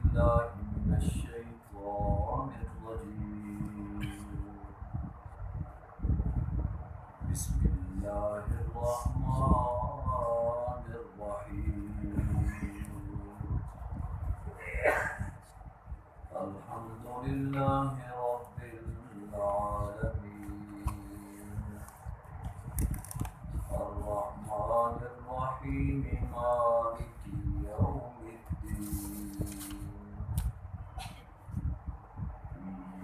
بالله من الشيطان الرجيم. بسم الله الرحمن الرحيم. الحمد لله رب العالمين. الرحمن الرحيم مالك يوم الدين.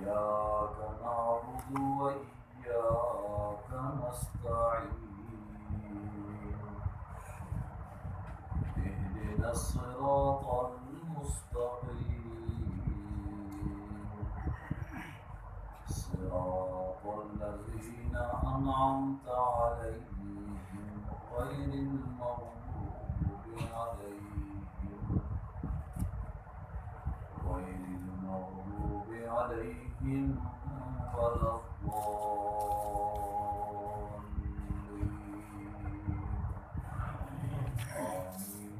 إياك نعبد وإياك نستعين. اهدنا الصراط المستقيم، صراط الذين أنعمت عليهم غير المغضوب عليهم ولا الضالين. آمين.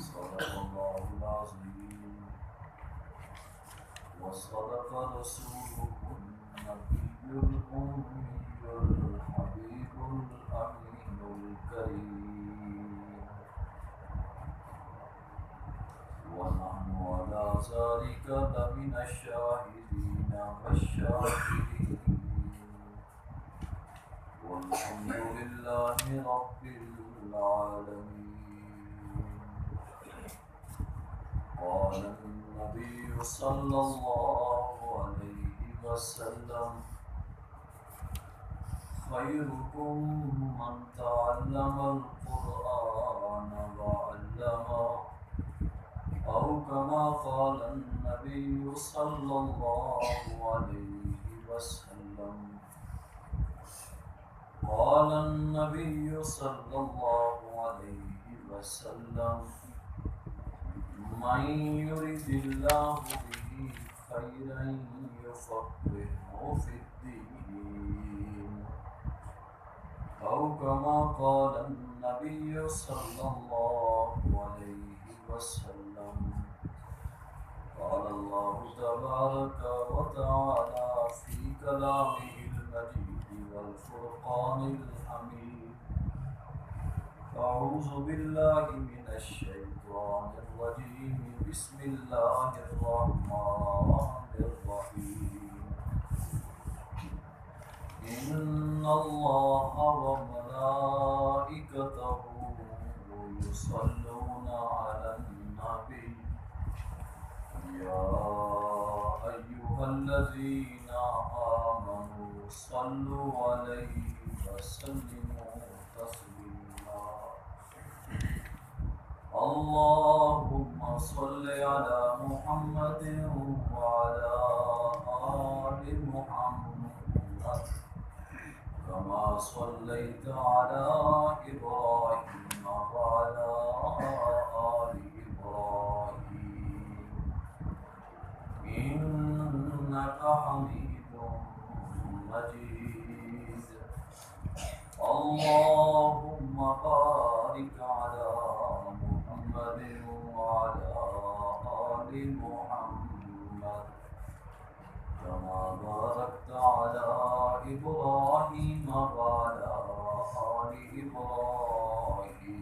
صدق الله العظيم وصدق رسوله النبي الأمي الحبيب الأمين الكريم. ونحن على ذلك لمن الشاهدين والشاكرين. والحمد لله رب العالمين. قال النبي صلى الله عليه وسلم: خيركم من تعلم القرآن وعلمه، أو كما قال النبي صلى الله عليه وسلم. قال النبي صلى الله عليه وسلم: من يرد الله به خيرا يفقهه في الدين، أو كما قال النبي صلى الله عليه وسلم. قال الله تبارك وتعالى في كلامه المجيد والفرقان الحميد: أعوذ بالله من الشيطان الرجيم. بسم الله الرحمن الرحيم. إن الله وملائكته يصلون على النبي يا أيها الذين آمنوا صلوا عليه وسلموا تسليما. اللهم صل على محمد وعلى آل محمد كما صليت على إبراهيم وعلى آل إبراهيم إنك حميد مجيد. اللهم بارك على محمد وعلى آل محمد كما باركت على إبراهيم وعلى آل إبراهيم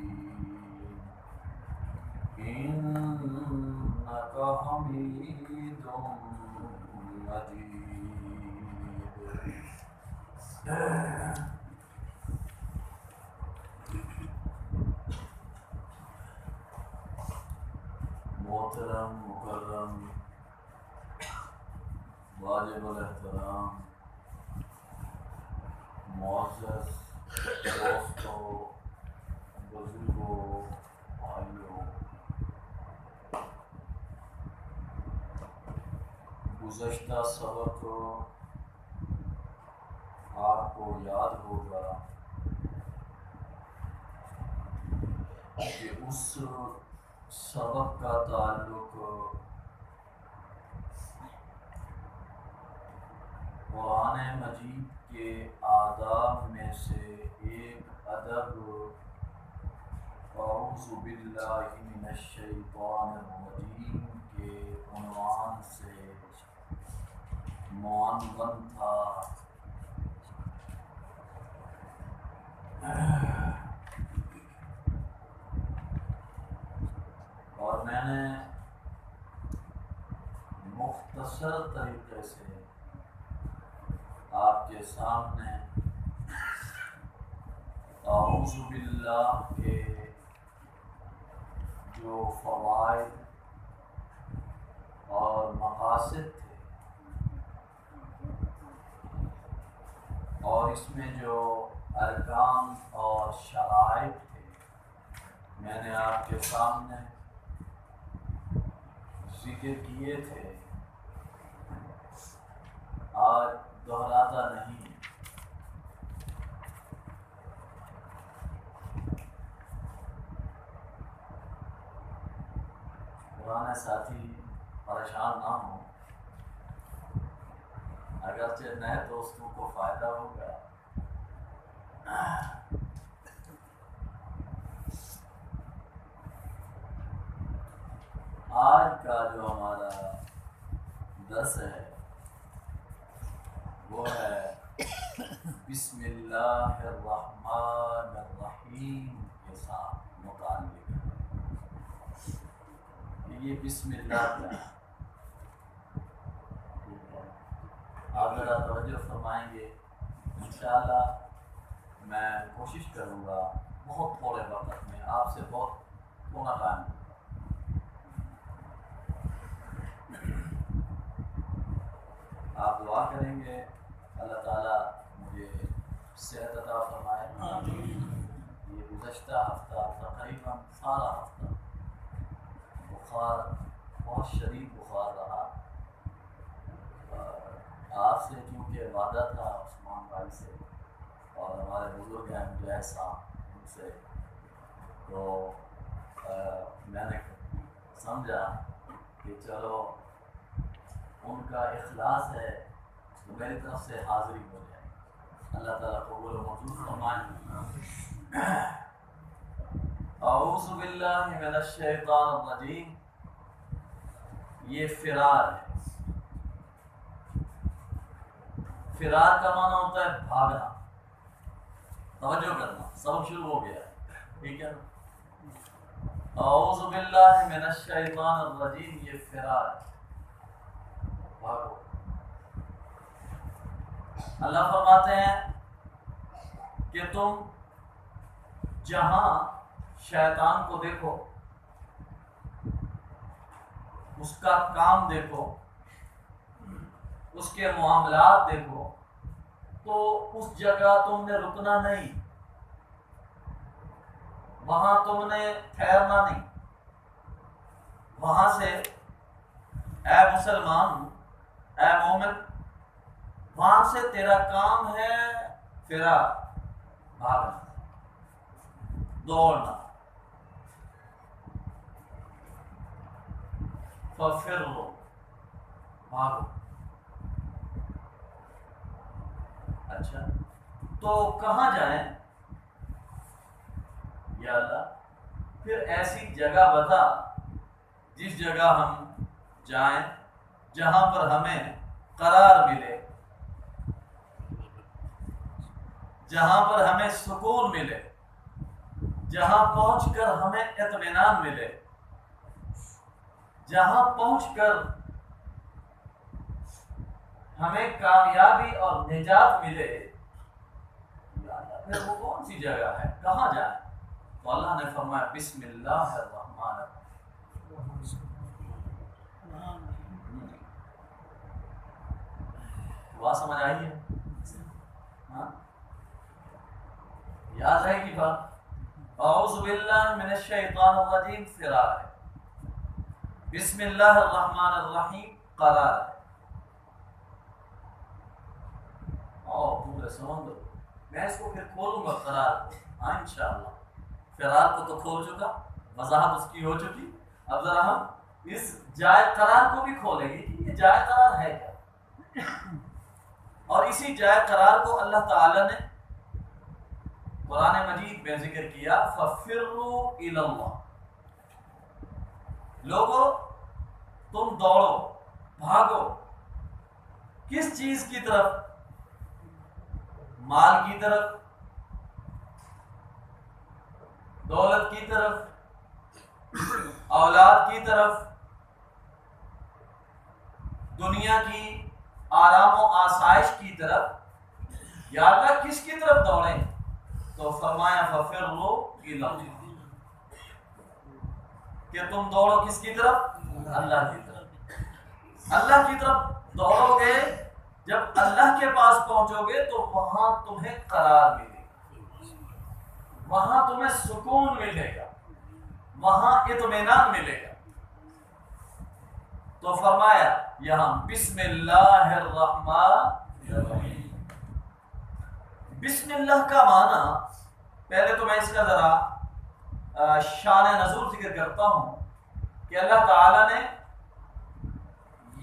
إنك حميد مجيد. محترم مکرم واجب الاحترام معزز دوستوں، بزرگوں، بھائیوں، گزشتہ سبق آپ کو یاد ہوگا کہ اس سبق کا تعلق قرآن مجید کے آداب میں سے ایک ادب اعوذ باللہ من الشیطان الرجیم کے عنوان سے معنون تھا. اور میں نے مختصر طریقے سے آپ کے سامنے اعوذ باللہ کے جو فوائد اور مقاصد تھے اور اس میں جو ارکان اور شرائط تھے میں نے آپ کے سامنے ذکر کیے تھے. آج دہراتا نہیں. پرانے ساتھی پریشان نہ ہوں، اگرچہ نئے دوستوں کو فائدہ ہوگا. آج کا جو ہمارا درس ہے وہ ہے بسم اللہ الرحمن الرحیم کے ساتھ متعلق. یہ بسم اللہ کیا ہے؟ آپ ذرا توجہ فرمائیں گے. انشاءاللہ میں کوشش کروں گا بہت تھوڑے وقت میں آپ سے بہت تھوڑا ٹائم. آپ دعا کریں گے اللہ تعالیٰ مجھے صحت عطا فرمائے. یہ گزشتہ ہفتہ تقریباً سارا ہفتہ بخار، بہت شدید بخار رہا. آپ سے کیونکہ وعدہ تھا عثمان بھائی سے اور ہمارے بزرگ ہیں مجاہد صاحب ان سے، تو میں نے سمجھا کہ چلو ان کا اخلاص ہے تو میری طرف سے حاضری ہو جائے. اللہ تعالیٰ قبول و منظور فرمائے. اعوذ باللہ من الشیطان الرجیم. یہ فرار ہے. فرار کا معنی ہوتا ہے بھاگنا. توجہ کرنا، سبق شروع ہو گیا ہے، ٹھیک ہے نا. اعوذ باللہ من الشیطان الرجیم، یہ فرار ہے، بھاگو. اللہ فرماتے ہیں کہ تم جہاں شیطان کو دیکھو، اس کا کام دیکھو، اس کے معاملات دیکھو، تو اس جگہ تم نے رکنا نہیں، وہاں تم نے ٹھہرنا نہیں. وہاں سے اے مسلمان، اے مومن، وہاں سے تیرا کام ہے فرار، بھاگنا، دوڑنا. فَفِرُّوا، بھاگو. اچھا تو کہاں جائیں یا اللہ؟ پھر ایسی جگہ بتا جس جگہ ہم جائیں جہاں پر ہمیں قرار ملے، جہاں پر ہمیں سکون ملے، جہاں پہنچ کر ہمیں اطمینان ملے، جہاں پہنچ کر ہمیں کامیابی اور نجات ملے. پھر وہ کون سی جگہ ہے، کہاں جائیں؟ تو اللہ نے فرمایا بسم اللہ الرحمن الرحیم. بات سمجھ آئی ہے؟ ہاں یاد رہے گی بات. اعوذ باللہ من الشیطان الرجیم فرار ہے، بسم اللہ الرحمن الرحیم قرار ہے. پورے سمندر میں اس کو پھر کھولوں گا قرار کو. ہاں انشاءاللہ فرار کو تو کھول چکا، وضاحت اس کی ہو چکی. اب ذرا ہم اس جائے قرار کو بھی کھولیں گے کہ یہ جائے قرار ہے کیا. اور اسی جائے قرار کو اللہ تعالی نے قرآن مجید میں ذکر کیا فَفِرُّوا إِلَى اللَّهِ، لوگوں تم دوڑو، بھاگو، کس چیز کی طرف؟ مال کی طرف، دولت کی طرف، اولاد کی طرف، دنیا کی آرام و آسائش کی طرف، یا اللہ کس کی طرف دوڑیں؟ تو فرمایا فَفِرُّوا إِلَى اللَّهِ، کہ تم دوڑو کس کی طرف؟ اللہ کی طرف۔ اللہ کی طرف دوڑو گے، جب اللہ کے پاس پہنچو گے تو وہاں تمہیں قرار ملے گا، وہاں تمہیں سکون ملے گا، وہاں اطمینان ملے گا۔ تو فرمایا یہاں بسم اللہ الرحمن الرحیم۔ بسم اللہ کا معنی، پہلے تو میں اس کا ذرا شان نزول ذکر کرتا ہوں کہ اللہ تعالیٰ نے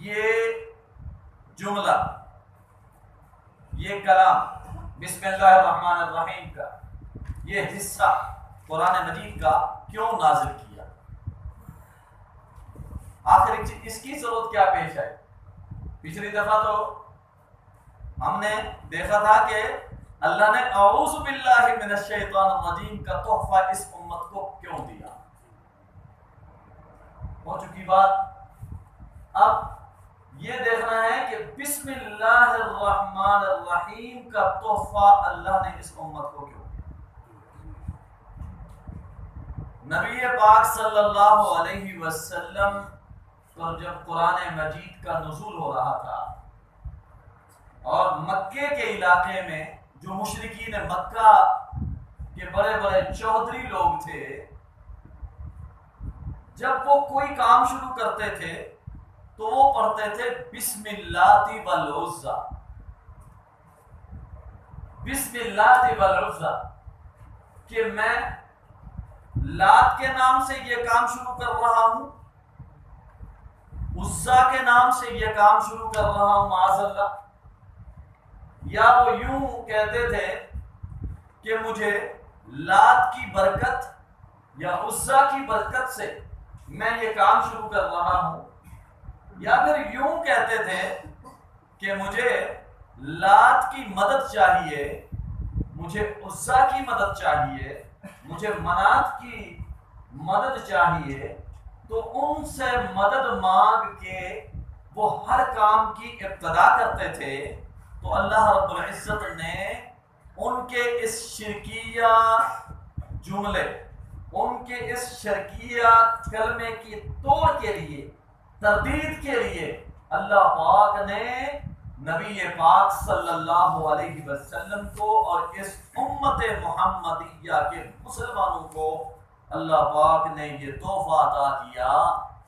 یہ جملہ، یہ کلام بسم اللہ الرحمن الرحیم کا یہ حصہ قرآن مجید کا کیوں نازل کیا؟ آخر اس کی ضرورت کیا پیش آئی؟ پچھلی دفعہ تو ہم نے دیکھا تھا کہ اللہ نے اعوذ باللہ من الشیطان الرجیم کا تحفہ اس امت کو کیوں دیا، ہو چکی بات۔ اب یہ دیکھنا ہے کہ بسم اللہ الرحمن الرحیم کا تحفہ اللہ نے اس امت کو کیوں دیا۔ نبی پاک صلی اللہ علیہ وسلم پر جب قرآن مجید کا نزول ہو رہا تھا اور مکے کے علاقے میں جو مشرکین مکہ کے بڑے بڑے چودھری لوگ تھے، جب وہ کوئی کام شروع کرتے تھے تو وہ پڑھتے تھے بسم اللہ والعزیٰ، بسم اللہ والعزیٰ، کہ میں لات کے نام سے یہ کام شروع کر رہا ہوں، عزیٰ کے نام سے یہ کام شروع کر رہا ہوں معاذ اللہ۔ یا وہ یوں کہتے تھے کہ مجھے لات کی برکت یا عزیٰ کی برکت سے میں یہ کام شروع کر رہا ہوں، یا پھر یوں کہتے تھے کہ مجھے لات کی مدد چاہیے، مجھے عزیٰ کی مدد چاہیے، مجھے منات کی مدد چاہیے، تو ان سے مدد مانگ کے وہ ہر کام کی ابتدا کرتے تھے۔ تو اللہ رب العزت نے ان کے اس شرکیہ جملے، ان کے اس شرکیہ کلمے کی توڑ کے لیے، تردید کے لیے، اللہ پاک نے نبی پاک صلی اللہ علیہ وسلم کو اور اس امت محمدیہ کے مسلمانوں کو اللہ پاک نے یہ تحفہ عطا کیا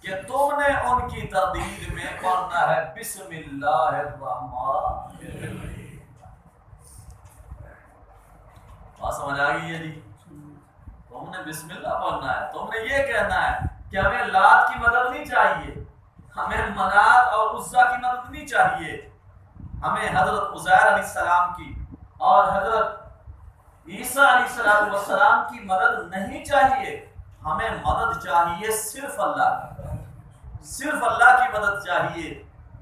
کہ تم نے ان کی تردید میں پڑھنا ہے بسم اللہ الرحمن الرحیم۔ بات سمجھ آ گئی ہے جی؟ تم نے بسم اللہ پڑھنا ہے، تم نے یہ کہنا ہے کہ ہمیں لات کی مدد نہیں چاہیے، ہمیں منات اور عزیٰ کی مدد نہیں چاہیے، ہمیں حضرت عزیر علیہ السلام کی اور حضرت عیسیٰ علیہ السلام کی مدد نہیں چاہیے، ہمیں مدد چاہیے صرف اللہ کی، صرف اللہ کی مدد چاہیے۔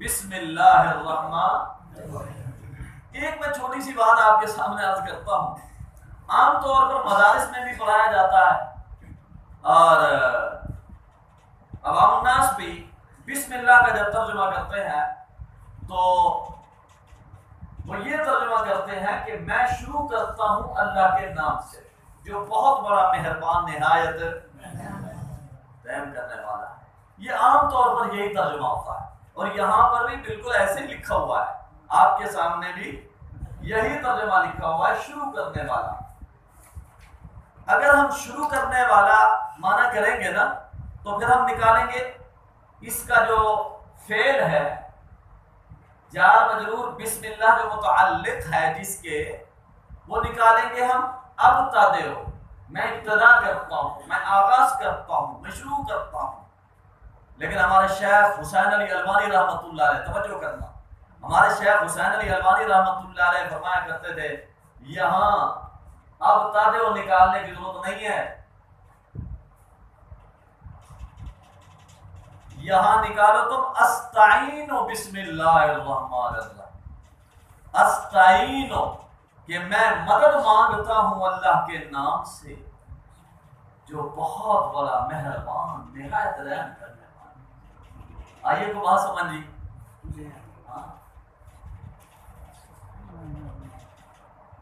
بسم اللہ الرحمن الرحیم۔ ایک میں چھوٹی سی بات آپ کے سامنے عرض کرتا ہوں، عام طور پر مدارس میں بھی پڑھایا جاتا ہے اور عوام الناس بھی بسم اللہ کا جب ترجمہ کرتے ہیں تو وہ یہ ترجمہ کرتے ہیں کہ میں شروع کرتا ہوں اللہ کے نام سے جو بہت بڑا مہربان نہایت رحم کرنے والا ہے۔ یہ عام طور پر یہی ترجمہ ہوتا ہے اور یہاں پر بھی بالکل ایسے ہی لکھا ہوا ہے، آپ کے سامنے بھی یہی ترجمہ لکھا ہوا ہے، شروع کرنے والا۔ اگر ہم شروع کرنے والا معنی کریں گے نا تو پھر ہم نکالیں گے اس کا جو فعل ہے جار مجرور بسم اللہ جو متعلق ہے جس کے، وہ نکالیں گے ہم ابتدئ، میں ابتدا کرتا ہوں، میں آغاز کرتا ہوں، میں شروع کرتا ہوں۔ لیکن ہمارے شیخ حسین علی البانی رحمۃ اللہ علیہ، توجہ کرنا، ہمارے شیخ حسین علی البانی رحمۃ اللہ علیہ فرمایا کرتے تھے یہاں اب تادے نکالنے کی ضرورت نہیں ہے، یہاں نکالو تم استعین بسم اللہ الرحمن الرحیم، استعین کہ میں مدد مانگتا ہوں اللہ کے نام سے جو بہت بڑا مہربان نہایت رحم کرنے والا۔ آئیے کو بات سمجھی؟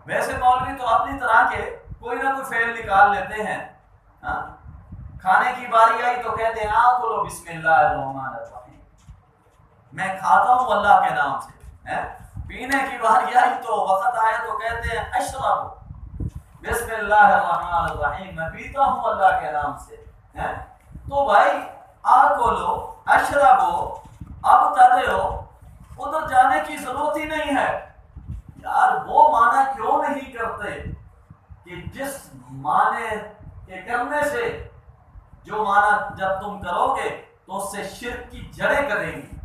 ویسے مولوی تو اپنی طرح کے کوئی نہ کوئی فعل نکال لیتے ہیں، کھانے کی باری آئی تو کہتے ہیں آکلو بسم اللہ الرحمن الرحیم، میں کھاتا ہوں اللہ کے نام سے۔ پینے کی باری آئی تو وقت آئے تو کہتے ہیں اشرب بسم اللہ الرحمن الرحیم، میں پیتا ہوں اللہ کے نام سے۔ تو بھائی آکلو اشربو ابتدئو ادھر جانے کی ضرورت ہی نہیں ہے یار۔ وہ معنی کیوں نہیں کرتے کہ جس معنی کے کرنے سے جو معنی جب تم کرو گے تو اس سے شرک کی جڑیں کٹیں گی،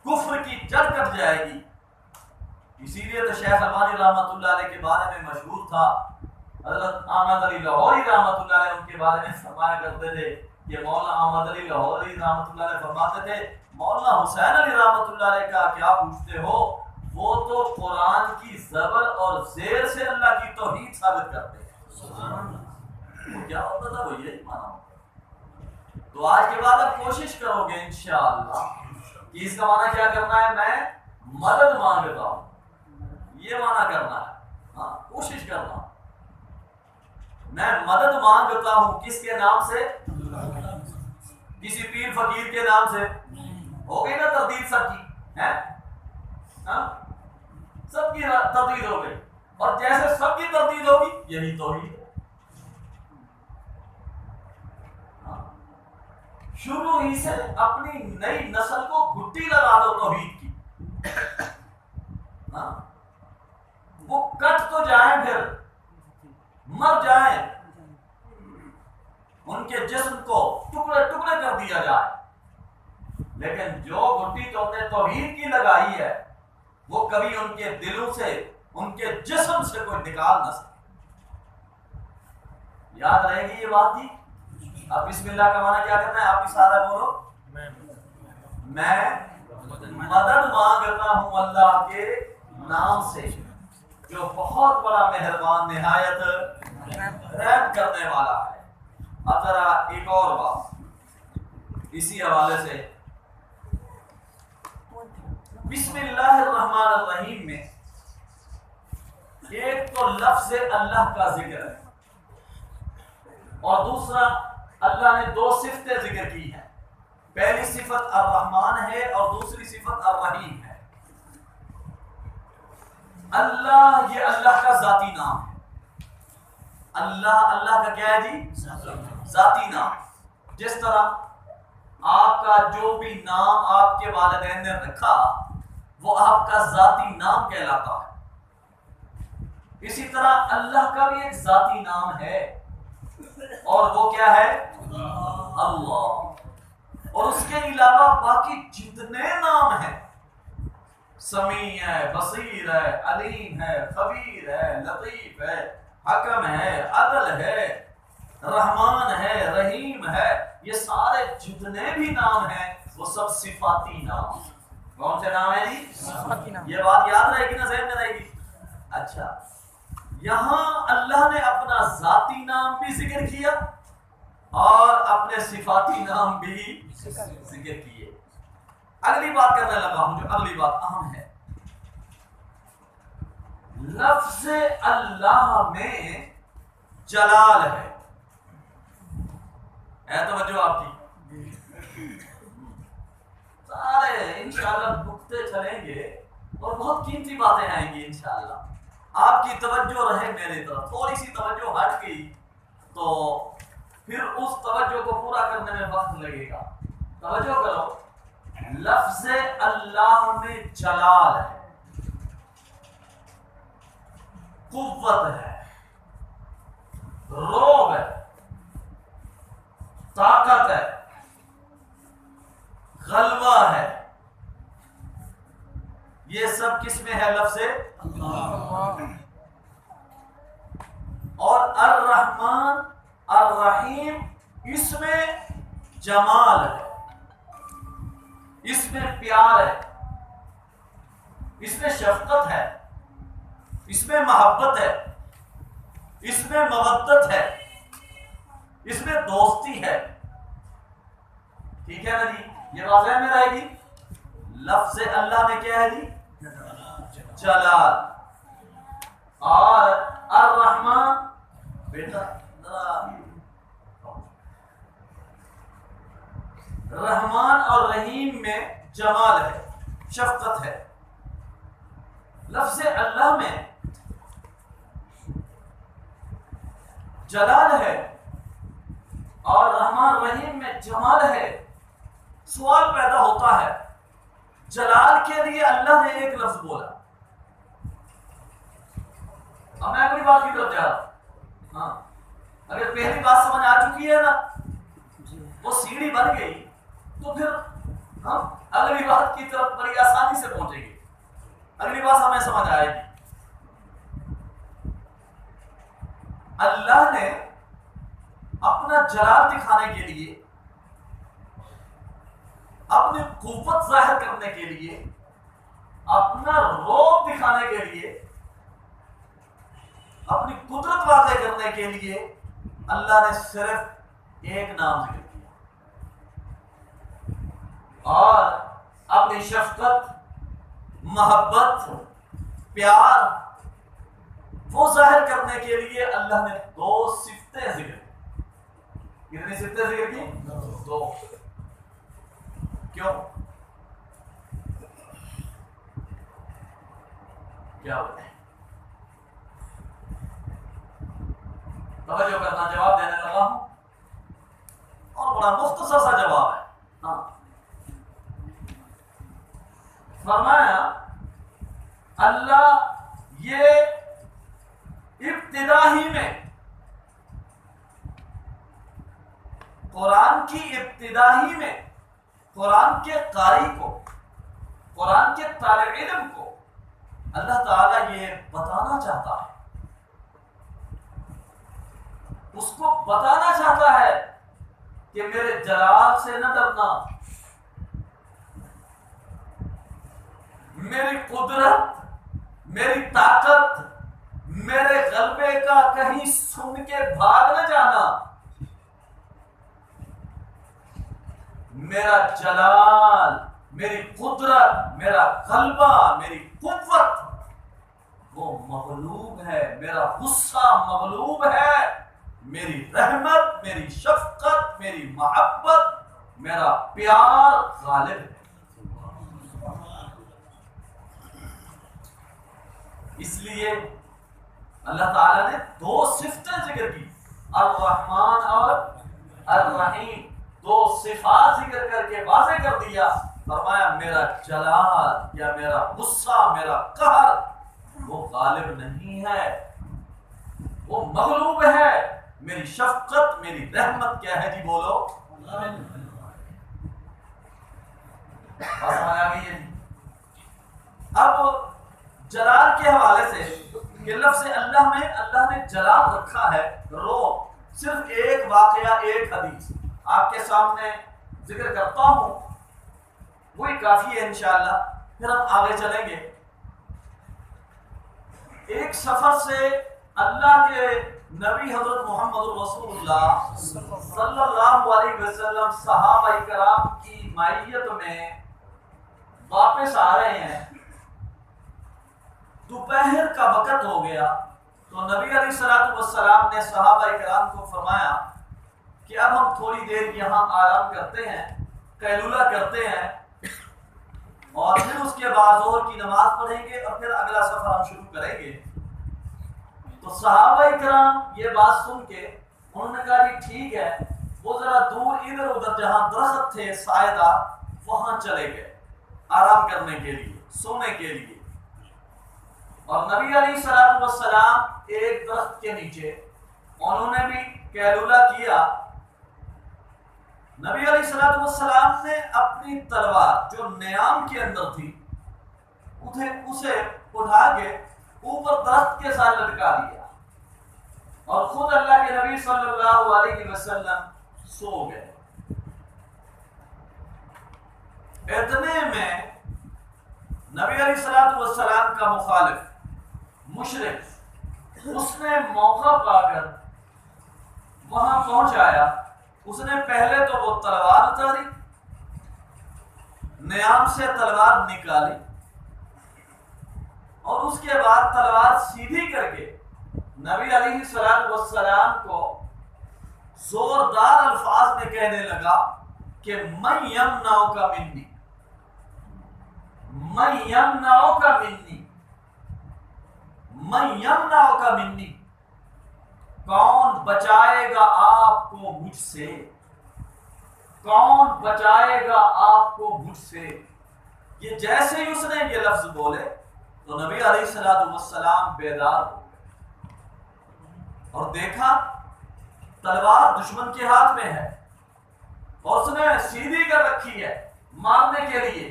کفر کی جڑ کٹ جائے گی۔ اسی لیے تو شیخ البانی رحمۃ اللہ علیہ کے بارے میں مشہور تھا، حضرت احمد علی لاہوری رحمۃ اللہ علیہ ان کے بارے میں فرمایا کرتے تھے کہ مولانا احمد علی لاہوری رحمۃ اللہ علیہ فرماتے تھے مولانا حسین علی رحمۃ اللہ علیہ کا کیا پوچھتے ہو، وہ تو قرآن کی زبر اور زیر سے اللہ کی توحید ثابت کرتے ہیں۔ کیا ہوتا تھا وہ یہی مانا ہوتا۔ تو آج کے بعد اب کوشش کرو گے انشاءاللہ کہ اس کا معنی کیا کرنا ہے، میں مدد مانگتا ہوں، یہ معنی کرنا ہے۔ کوشش کرنا، میں مدد مانگتا ہوں کس کے نام سے؟ کسی پیر فقیر کے نام سے۔ ہو گئی نا تردید سب کی ہے، سب کی تردید ہو گئی، اور جیسے سب کی تردید ہوگی یہی توحید ہے۔ شروع ہی سے اپنی نئی نسل کو گھٹی لگا دو توحید کی، وہ کٹ تو جائیں، پھر مر جائیں، ان کے جسم کو ٹکڑے ٹکڑے کر دیا جائے، لیکن جو گھٹی تو نے توحید کی لگائی ہے وہ کبھی ان کے دلوں سے، ان کے جسم سے کوئی نکال نہ سکے۔ یاد رہے گی یہ بات تھی؟ اب بسم اللہ کا معنی کیا کرنا ہے، آپ ہی سارا بولو، میں مدد مانگتا ہوں اللہ کے نام سے جو بہت بڑا مہربان نہایت رحم کرنے والا ہے۔ اب ذرا ایک اور بات اسی حوالے سے، بسم اللہ الرحمن الرحیم میں ایک تو لفظ اللہ کا ذکر ہے اور دوسرا اللہ نے دو صفتیں ذکر کی ہیں، پہلی صفت الرحمن ہے اور دوسری صفت الرحیم ہے۔ اللہ یہ اللہ کا ذاتی نام ہے، اللہ کا کیا ہے جی؟ ذاتی نام۔ جس طرح آپ کا جو بھی نام آپ کے والدین نے رکھا وہ آپ کا ذاتی نام کہلاتا ہے، اسی طرح اللہ کا بھی ایک ذاتی نام ہے اور وہ کیا ہے؟ اللہ۔ اور اس کے علاوہ باقی جتنے نام ہیں، سمیع ہے، بصیر ہے، علیم ہے، خبیر ہے، لطیف ہے، حکم ہے، عدل ہے، رحمان ہے، رحیم ہے، یہ سارے جتنے بھی نام ہیں وہ سب صفاتی نام ہیں۔ کون سے نام ہے جی؟ یہ بات یاد رہے گی نا، ذہن میں رہے گی؟ اچھا، یہاں اللہ نے اپنا ذاتی نام بھی ذکر کیا اور اپنے صفاتی نام بھی ذکر کیے۔ اگلی بات کرنے لگا ہوں، جو اگلی بات اہم ہے، لفظ اللہ میں جلال ہے توجہ آپ کی؟ سارے انشاءاللہ بکتے چلیں گے اور بہت قیمتی باتیں آئیں گی انشاءاللہ۔ آپ کی توجہ رہے میری طرف، تھوڑی سی توجہ ہٹ گئی تو پھر اس توجہ کو پورا کرنے میں وقت لگے گا۔ توجہ کرو، لفظ اللہ میں جلال ہے، قوت ہے، روب ہے، طاقت ہے، غلبہ ہے، یہ سب کس میں ہے؟ لفظ اللہ۔ الرحمن الرحیم، اس میں جمال ہے، اس میں پیار ہے، اس میں شفقت ہے، اس میں محبت ہے، اس میں مودت ہے، اس میں دوستی ہے۔ ٹھیک ہے نا جی؟ یہ واضح میں رہے گی۔ لفظ اللہ میں کیا ہے جی؟ جلال۔ اور الرحمن، بیٹا رحمان اور رحیم میں جمال ہے، شفقت ہے۔ لفظ اللہ میں جلال ہے اور رحمان رحیم میں جمال ہے۔ سوال پیدا ہوتا ہے، جلال کے لیے اللہ نے ایک لفظ بولا۔ اب میں اگلی بات کی طرف جا رہا ہوں۔ ہاں، اگر پہلی بات سمجھ آ چکی ہے نا، وہ سیڑھی بن گئی، تو پھر ہم اگلی بات کی طرف بڑی آسانی سے پہنچیں گے۔ اگلی بات ہمیں سمجھ آئے گی۔ اللہ نے اپنا جلال دکھانے کے لیے، اپنی قوت ظاہر کرنے کے لیے، اپنا روب دکھانے کے لیے، اپنی قدرت واضح کرنے کے لیے اللہ نے صرف ایک نام ذکر کیا، اور اپنی شفقت، محبت، پیار وہ ظاہر کرنے کے لیے اللہ نے دو صفتیں ذکر کی۔ کتنی صفتیں ذکر کی؟ دو۔ کیوں؟ کیا بتائیں؟ توجہ کرنا، جواب دینے لگا ہوں، اور بڑا مختصر سا جواب ہے۔ ہاں، فرمایا اللہ یہ ابتدا ہی میں، قرآن کی ابتدا ہی میں، قرآن کے قاری کو، قرآن کے طالب علم کو اللہ تعالیٰ یہ بتانا چاہتا ہے، اس کو بتانا چاہتا ہے کہ میرے جلال سے نہ ڈرنا، میری قدرت، میری طاقت، میرے غلبے کا کہیں سن کے بھاگ نہ جانا، میرا جلال، میری قدرت، میرا غلبہ، میری قوت وہ مغلوب ہے، میرا غصہ مغلوب ہے، میری رحمت، میری شفقت، میری محبت، میرا پیار غالب ہے۔ اس لیے اللہ تعالیٰ نے دو صفتیں ذکر کی، الرحمن اور الرحیم، دو صفات ذکر کر کے واضح کر دیا۔ فرمایا میرا جلال یا میرا غصہ، میرا قہر وہ غالب نہیں ہے، وہ مغلوب ہے، میری شفقت، میری رحمت کیا ہے جی؟ بولو۔ اب جلال کے حوالے سے کہ لفظ اللہ میں اللہ نے جلال رکھا ہے، صرف ایک واقعہ، ایک حدیث آپ کے سامنے ذکر کرتا ہوں، وہی کافی ہے انشاءاللہ، پھر ہم آگے چلیں گے۔ ایک سفر سے اللہ کے نبی حضرت محمد رسول اللہ صلی اللہ علیہ وسلم صحابہ کرام کی معیت میں واپس آ رہے ہیں، دوپہر کا وقت ہو گیا، تو نبی علیہ الصلوۃ والسلام نے صحابہ کرام کو فرمایا کہ اب ہم تھوڑی دیر یہاں آرام کرتے ہیں، قیلولہ کرتے ہیں، اور پھر اس کے بعد ظہر کی نماز پڑھیں گے اور پھر اگلا سفر ہم شروع کریں گے۔ تو صحابہ کرام یہ بات سن کے انہوں نے کہا جی ٹھیک ہے، وہ ذرا دور ادھر ادھر جہاں درخت تھے سائے دار وہاں چلے گئے آرام کرنے کے لیے، سونے کے لیے، اور نبی علیہ الصلوۃ والسلام ایک درخت کے نیچے انہوں نے بھی قیلولہ کیا۔ نبی علیہ الصلوۃ والسلام نے اپنی تلوار جو نیام کے اندر تھی اسے اٹھا کے اوپر درخت کے ساتھ لٹکا دیا، اور خود اللہ کے نبی نبی صلی اللہ علیہ وسلم سو گئے. اتنے میں نبی علیہ الصلوۃ والسلام کا مخالف مشرک اس نے موقع پا کر وہاں پہنچ آیا. اس نے پہلے تو وہ تلوار اتاری, نیام سے تلوار نکالی, اور اس کے بعد تلوار سیدھی کر کے نبی علیہ الصلوۃ والسلام کو زوردار الفاظ میں کہنے لگا کہ من یمنعک منی, من یمنعک منی, من یمنعک منی, کون بچائے گا آپ کو مجھ سے, کون بچائے گا آپ کو مجھ سے. یہ جیسے ہی اس نے یہ لفظ بولے تو نبی علیہ الصلوۃ والسلام بیدار ہو گئے اور دیکھا تلوار دشمن کے ہاتھ میں ہے اور اس نے سیدھی کر رکھی ہے مارنے کے لیے.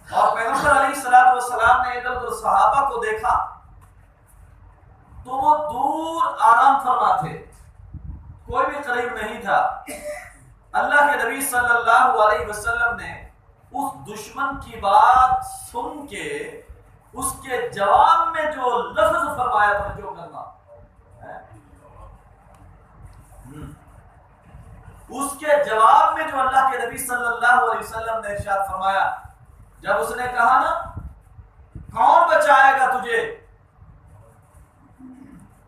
اور پیغمبر علیہ الصلوۃ والسلام نے ادھر ادھر صحابہ کو دیکھا تو وہ دور آرام فرما تھے, کوئی بھی قریب نہیں تھا. اللہ کے نبی صلی اللہ علیہ وسلم نے اس دشمن کی بات سن کے اس کے جواب میں جو لفظ فرمایا تھا جو کرنا, اس کے جواب میں جو اللہ کے نبی صلی اللہ علیہ وسلم نے ارشاد فرمایا, جب اس نے کہا نا کون بچائے گا تجھے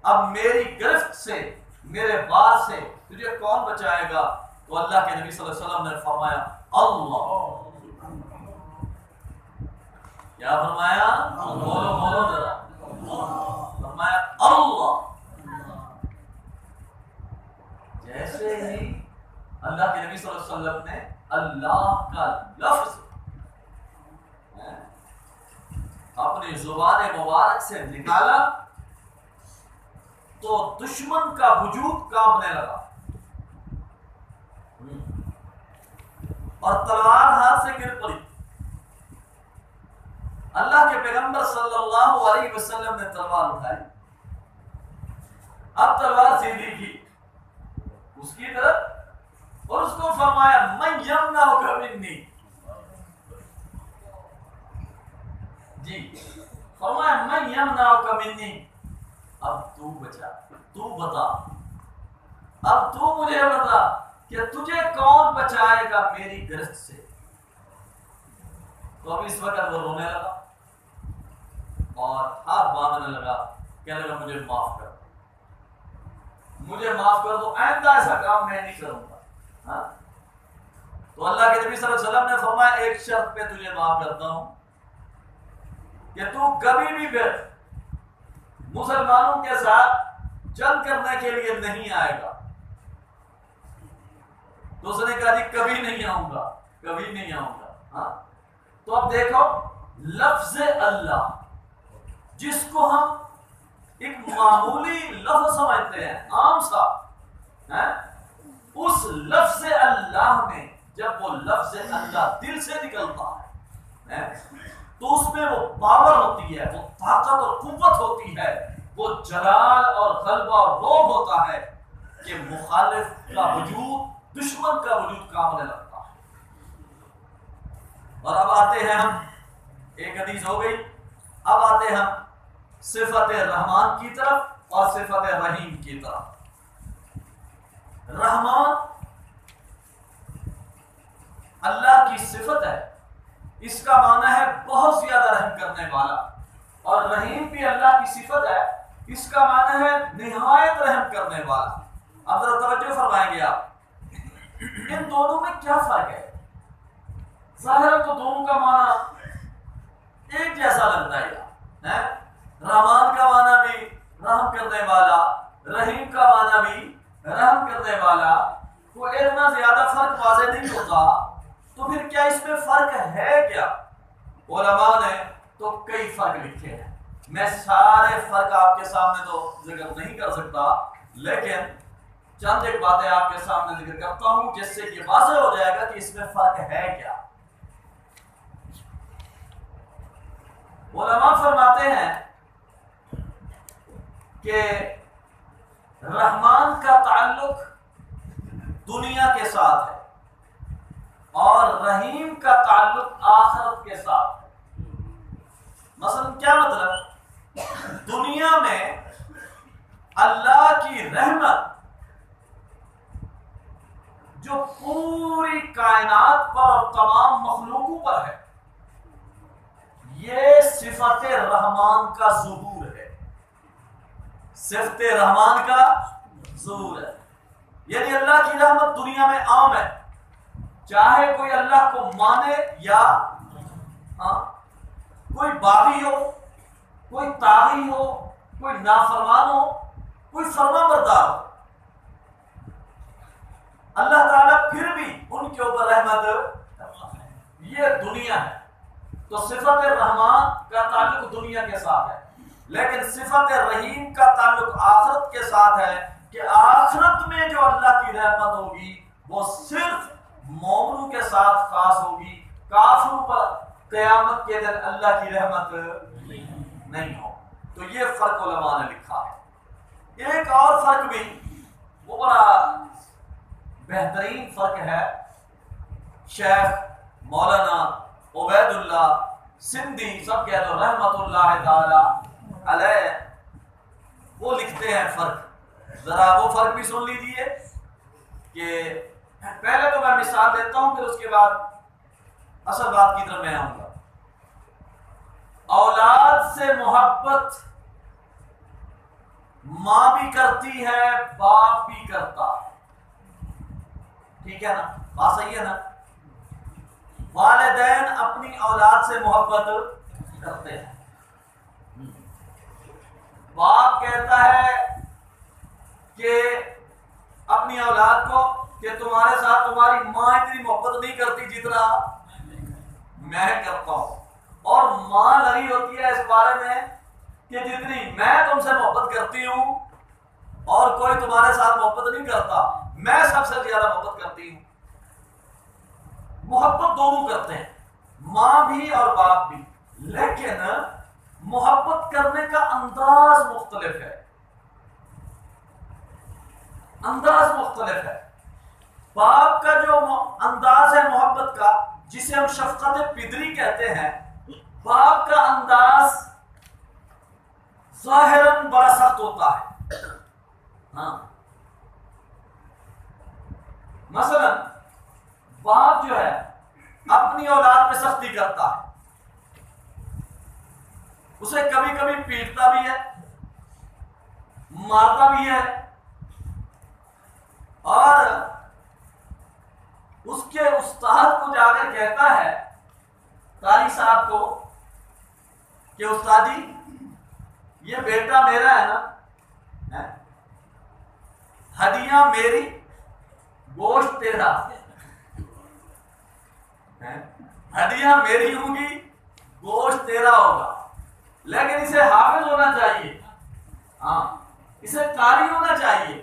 اب میری گرفت سے, میرے بار سے تجھے کون بچائے گا, تو اللہ کے نبی صلی اللہ علیہ وسلم نے فرمایا اللہ. کیا فرمایا؟ بولو بولو ذرا, فرمایا اللہ. جیسے ہی اللہ کے نبی صلی اللہ علیہ وسلم نے اللہ کا لفظ اپنی زبان مبارک سے نکالا تو دشمن کا وجود کانپنے لگا اور تلوار ہاتھ سے گر پڑی. اللہ کے پیغمبر صلی اللہ علیہ وسلم نے تلوار اٹھائی, اب تلوار سیدھی کی اس کی طرف اور اس کو فرمایا من یمنعک منی, جی فرمایا من یمنعک منی, اب تو بچا, تو بتا, اب تو مجھے بتا کہ تجھے کون بچائے گا میری گرفت سے. تو اب اس وقت وہ رونے لگا اور ہاتھ باندھنے لگا, کہنے لگا مجھے معاف کر, مجھے معاف کر دو, آئندہ ایسا کام میں نہیں کروں گا. تو اللہ کے نبی صلی اللہ علیہ وسلم نے فرمایا ایک شرط پہ تجھے معاف کرتا ہوں کہ تو کبھی بھی پھر مسلمانوں کے ساتھ جنگ کرنے کے لیے نہیں آئے گا. تو اس نے کہا جی کبھی نہیں آؤں گا, کبھی نہیں آؤں گا. تو اب دیکھو لفظ اللہ جس کو ہم ایک معمولی لفظ سمجھتے ہیں عام سا, اس لفظ اللہ میں جب وہ لفظ اللہ دل سے نکلتا ہے تو اس میں وہ پاور ہوتی ہے, وہ طاقت اور قوت ہوتی ہے, وہ جلال اور غلبہ اور رعب ہوتا ہے کہ مخالف کا وجود, دشمن کا وجود کانپنے لگتا ہے. اور اب آتے ہیں ہم, ایک حدیث ہو گئی, اب آتے ہیں ہم صفت رحمان کی طرف اور صفت رحیم کی طرف. رحمان اللہ کی صفت ہے, اس کا معنی ہے بہت زیادہ رحم کرنے والا, اور رحیم بھی اللہ کی صفت ہے, اس کا معنی ہے نہایت رحم کرنے والا. اب ذرا توجہ فرمائیں گے آپ, ان دونوں میں کیا فرق ہے؟ ظاہر تو دونوں کا معنی ایک جیسا لگتا ہے. رحمان کا معنی بھی رحم کرنے والا, رحیم کا معنی بھی رحم کرنے والا, کوئی اتنا زیادہ فرق واضح نہیں ہوتا. تو پھر کیا اس میں فرق ہے کیا؟ علماء نے تو کئی فرق لکھے ہیں, میں سارے فرق آپ کے سامنے تو ذکر نہیں کر سکتا, لیکن چند ایک باتیں آپ کے سامنے ذکر کرتا ہوں جس سے یہ واضح ہو جائے گا کہ اس میں فرق ہے کیا. علماء فرماتے ہیں کہ رحمان کا تعلق دنیا کے ساتھ ہے اور رحیم کا تعلق آخرت کے ساتھ ہے۔ مثلا کیا مطلب؟ دنیا میں اللہ کی رحمت جو پوری کائنات پر اور تمام مخلوقوں پر ہے، یہ صفت رحمان کا ظہور ہے، صفت رحمان کا ظہور ہے۔ یعنی اللہ کی رحمت دنیا میں عام ہے، چاہے کوئی اللہ کو مانے یا کوئی باغی ہو، کوئی طاغی ہو، کوئی نافرمان ہو، کوئی فرما بردار ہو، اللہ تعالیٰ پھر بھی ان کے اوپر رحمت، یہ دنیا ہے۔ تو صفت رحمان کا تعلق دنیا کے ساتھ ہے، لیکن صفت رحیم کا تعلق آخرت کے ساتھ ہے کہ آخرت میں جو اللہ کی رحمت ہوگی وہ صرف مومنوں کے ساتھ خاص ہوگی، کافروں پر قیامت کے دن اللہ کی رحمت نہیں ہو۔ تو یہ فرق علماء نے لکھا ہے۔ ایک اور فرق بھی وہ بڑا بہترین فرق ہے، شیخ مولانا عبید اللہ سندھی سب کہہ دو رحمت اللہ تعالی علیہ، وہ لکھتے ہیں فرق، ذرا وہ فرق بھی سن لیجیے کہ پہلے تو میں مثال دیتا ہوں، پھر اس کے بعد اصل بات کی طرف میں آؤں گا۔ اولاد سے محبت ماں بھی کرتی ہے، باپ بھی کرتا ہے، ٹھیک ہے نا؟ بات صحیح ہے نا؟ والدین اپنی اولاد سے محبت کرتے ہیں۔ باپ کہتا ہے کہ اپنی اولاد کو کہ تمہارے ساتھ تمہاری ماں اتنی محبت نہیں کرتی جتنا میں کرتا ہوں، اور ماں لگی ہوتی ہے اس بارے میں کہ جتنی میں تم سے محبت کرتی ہوں اور کوئی تمہارے ساتھ محبت نہیں کرتا، میں سب سے زیادہ محبت کرتی ہوں۔ محبت دونوں کرتے ہیں، ماں بھی اور باپ بھی، لیکن محبت کرنے کا انداز مختلف ہے، انداز مختلف ہے۔ باپ کا جو انداز ہے محبت کا، جسے ہم شفقت پدری کہتے ہیں، باپ کا انداز ظاہراً بڑا سخت ہوتا ہے۔ ہاں، مثلا باپ جو ہے اپنی اولاد میں سختی کرتا ہے، اسے کبھی کبھی پیٹتا بھی ہے، مارتا بھی ہے، اور اس کے استاد کو جا کر کہتا ہے، قاری صاحب کو، کہ استاد جی یہ بیٹا میرا ہے نا، ہڈیاں میری گوشت تیرا، ہڈیاں میری ہوں گی گوشت تیرا ہوگا، لیکن اسے حافظ ہونا چاہیے، ہاں اسے قاری ہونا چاہیے،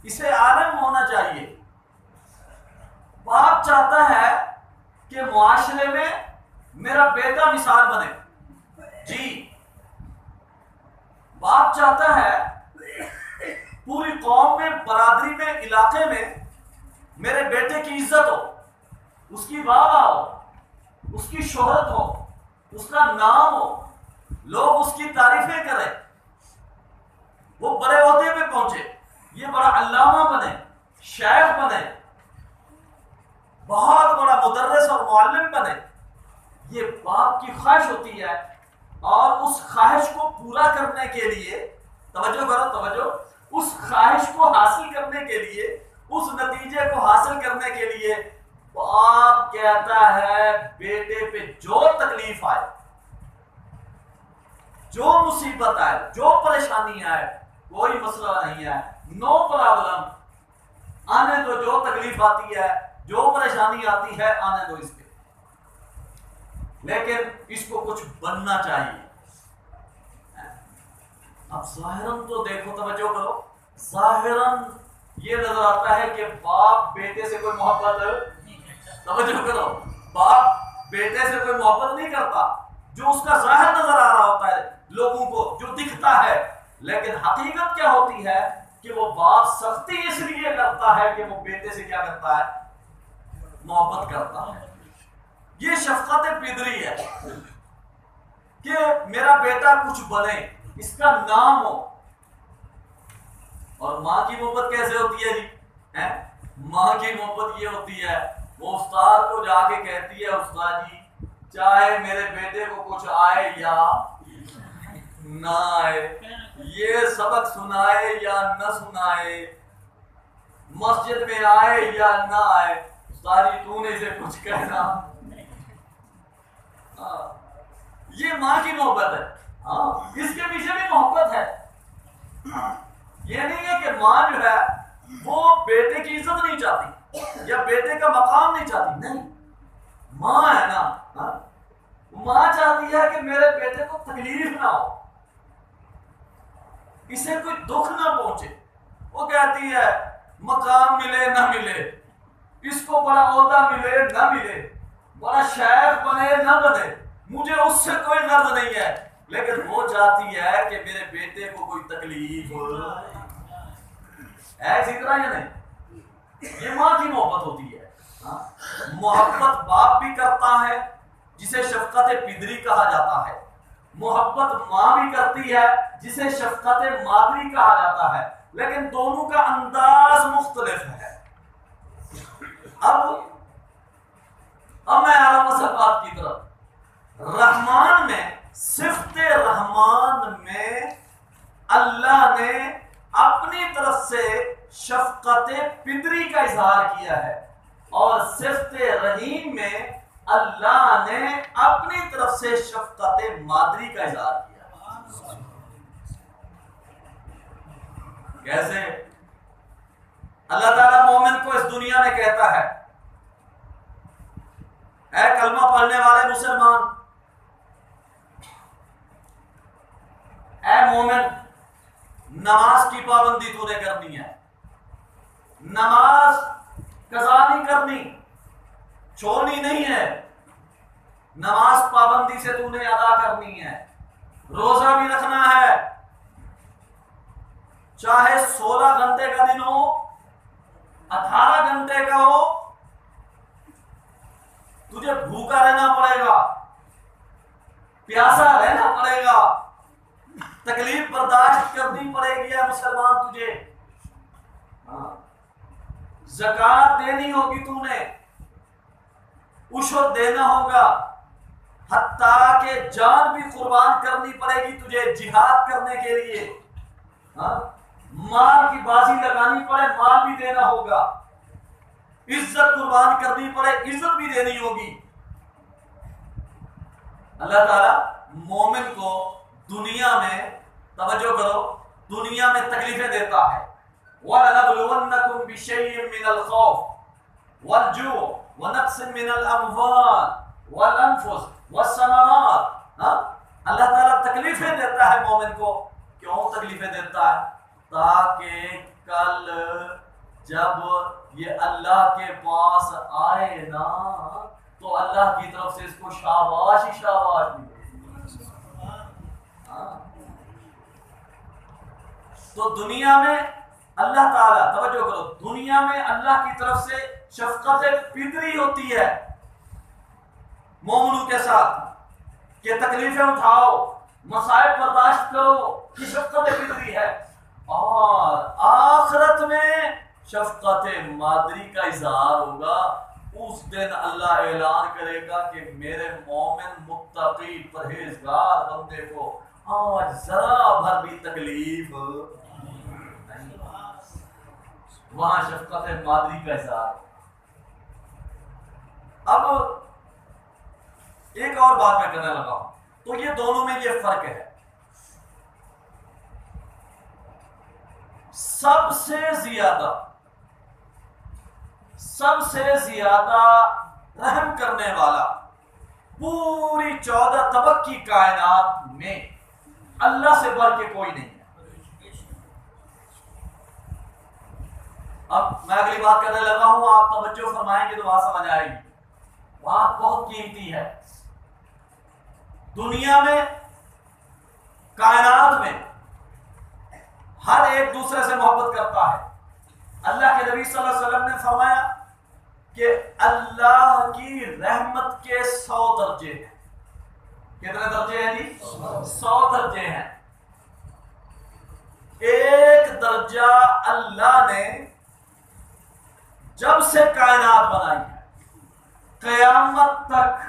اسے عالم ہونا چاہیے۔ باپ چاہتا ہے کہ معاشرے میں میرا بیٹا مثال بنے، جی باپ چاہتا ہے پوری قوم میں، برادری میں، علاقے میں میرے بیٹے کی عزت ہو، اس کی واہ واہ ہو، اس کی شہرت ہو، اس کا نام ہو، لوگ اس کی تعریفیں کریں، وہ بڑے عہدے پہ پہنچے، یہ بڑا علامہ بنے، شیخ بنے، بہت بڑا مدرس اور معلم بنے۔ یہ باپ کی خواہش ہوتی ہے، اور اس خواہش کو پورا کرنے کے لیے، توجہ کرو توجہ، اس خواہش کو حاصل کرنے کے لیے، اس نتیجے کو حاصل کرنے کے لیے باپ کہتا ہے بیٹے پہ جو تکلیف آئے، جو مصیبت آئے، جو پریشانی آئے، کوئی مسئلہ نہیں ہے، نو پرابلم، آنے دو، جو تکلیف آتی ہے، جو پریشانی آتی ہے آنے دو اس پہ، لیکن اس کو کچھ بننا چاہیے۔ اب ظاہراً تو دیکھو، توجہ کرو، ظاہراً یہ نظر آتا ہے کہ باپ بیٹے سے کوئی محبت، توجہ کرو، باپ بیٹے سے کوئی محبت نہیں کرتا، جو اس کا ظاہر نظر آ رہا ہوتا ہے لوگوں کو، جو دکھتا ہے، لیکن حقیقت کیا ہوتی ہے کہ وہ باپ سختی اس لیے کرتا ہے کہ وہ بیٹے سے کیا کرتا ہے؟ محبت کرتا ہے. یہ شفقت پدری ہے کہ میرا بیٹا کچھ بنے، اس کا نام ہو. اور ماں کی محبت کیسے ہوتی ہے جی؟ ماں کی محبت یہ ہوتی ہے، وہ استاد کو جا کے کہتی ہے استاد جی چاہے میرے بیٹے کو کچھ آئے یا نہ آئے، یہ سبق سنائے یا نہ سنائے، مسجد میں آئے یا نہ آئے، استاد جی تو نے اسے کچھ کہنا. یہ ماں کی محبت ہے. ہاں اس کے پیچھے بھی محبت ہے. یہ نہیں ہے کہ ماں جو ہے وہ بیٹے کی عزت نہیں چاہتی یا بیٹے کا مقام نہیں چاہتی، نہیں، ماں ہے نا، ماں چاہتی ہے کہ میرے بیٹے کو تکلیف نہ ہو، اسے کوئی دکھ نہ پہنچے. وہ کہتی ہے مقام ملے نہ ملے، اس کو بڑا عہدہ ملے نہ ملے، بڑا شیخ بنے نہ بنے، مجھے اس سے کوئی غرض نہیں ہے، لیکن وہ چاہتی ہے کہ میرے بیٹے کو کوئی تکلیف ہو. اسی طرح یا نہیں؟ یہ ماں کی محبت ہوتی ہے. محبت باپ بھی کرتا ہے جسے شفقت پدری کہا جاتا ہے، محبت ماں بھی کرتی ہے جسے شفقت مادری کہا جاتا ہے، لیکن دونوں کا انداز مختلف ہے. اب میں آ رہا ہوں اصل بات کی طرف. رحمان میں، صفت رحمان میں اللہ نے اپنی طرف سے شفقت پدری کا اظہار کیا ہے، اور صفت رحیم میں اللہ نے اپنی طرف سے شفقت مادری کا اظہار کیا. کیسے؟ اللہ تعالیٰ مومن کو اس دنیا میں کہتا ہے اے کلمہ پڑھنے والے مسلمان، اے مومن نماز کی پابندی تو نے کرنی ہے، نماز قضا نہیں کرنی، چھوڑنی نہیں ہے، نماز پابندی سے تو نے ادا کرنی ہے. روزہ بھی رکھنا ہے، چاہے 16 گھنٹے کا دن ہو، 18 گھنٹے کا ہو، تجھے بھوکا رہنا پڑے گا، پیاسا رہنا پڑے گا، تکلیف برداشت کرنی پڑے گی یا مسلمان تجھے. زکوٰۃ دینی ہوگی، تو نے عشر دینا ہوگا، حتیٰ کہ جان بھی قربان کرنی پڑے گی تجھے جہاد کرنے کے لیے. مال کی بازی لگانی پڑے، مال بھی دینا ہوگا، عزت قربان کرنی پڑے، عزت بھی دینی ہوگی. اللہ تعالیٰ مومن کو دنیا میں، توجہ کرو، دنیا میں تکلیفیں دیتا ہے. وَلَنَبْلُوَنَّكُمْ بِشَيْءٍ مِّنَ الْخَوْفِ وَالْجُوعِ وَنَقْصٍ مِّنَ الْأَمْوَالِ وَالْأَنفُسِ وَالثَّمَرَاتِ. اللہ تعالیٰ تکلیفیں دیتا ہے مومن کو. کیوں تکلیفیں دیتا ہے؟ تاکہ کل جب یہ اللہ کے پاس آئے نا تو اللہ کی طرف سے اس کو شاباش ہی شاباش ملے. تو دنیا میں اللہ تعالیٰ، توجہ کرو، دنیا میں اللہ کی طرف سے شفقت پدری ہوتی ہے مومنوں کے ساتھ کہ تکلیفیں اٹھاؤ، مصائب برداشت کرو، یہ شفقت پدری ہے. اور آخرت میں شفقت مادری کا اظہار ہوگا. اس دن اللہ اعلان کرے گا کہ میرے مومن متقی پرہیزگار بندے کو آج ذرا بھر بھی تکلیف نہیں. وہاں شفقت مادری کا اظہار. اب ایک اور بات میں کرنے لگا ہوں، تو یہ دونوں میں یہ فرق ہے. سب سے زیادہ رحم کرنے والا پوری 14 طبق کی کائنات میں اللہ سے بڑھ کے کوئی نہیں ہے. اب میں اگلی بات کرنے لگا ہوں، آپ توجہ فرمائیں گے تو بات سمجھ آئے گی. بات بہت قیمتی ہے. دنیا میں، کائنات میں ہر ایک دوسرے سے محبت کرتا ہے. اللہ کے نبی صلی اللہ علیہ وسلم نے فرمایا کہ اللہ کی رحمت کے 100 درجے ہیں. کتنے درجے ہیں جی؟ 100 درجے ہیں. ایک درجہ اللہ نے جب سے کائنات بنائی ہے قیامت تک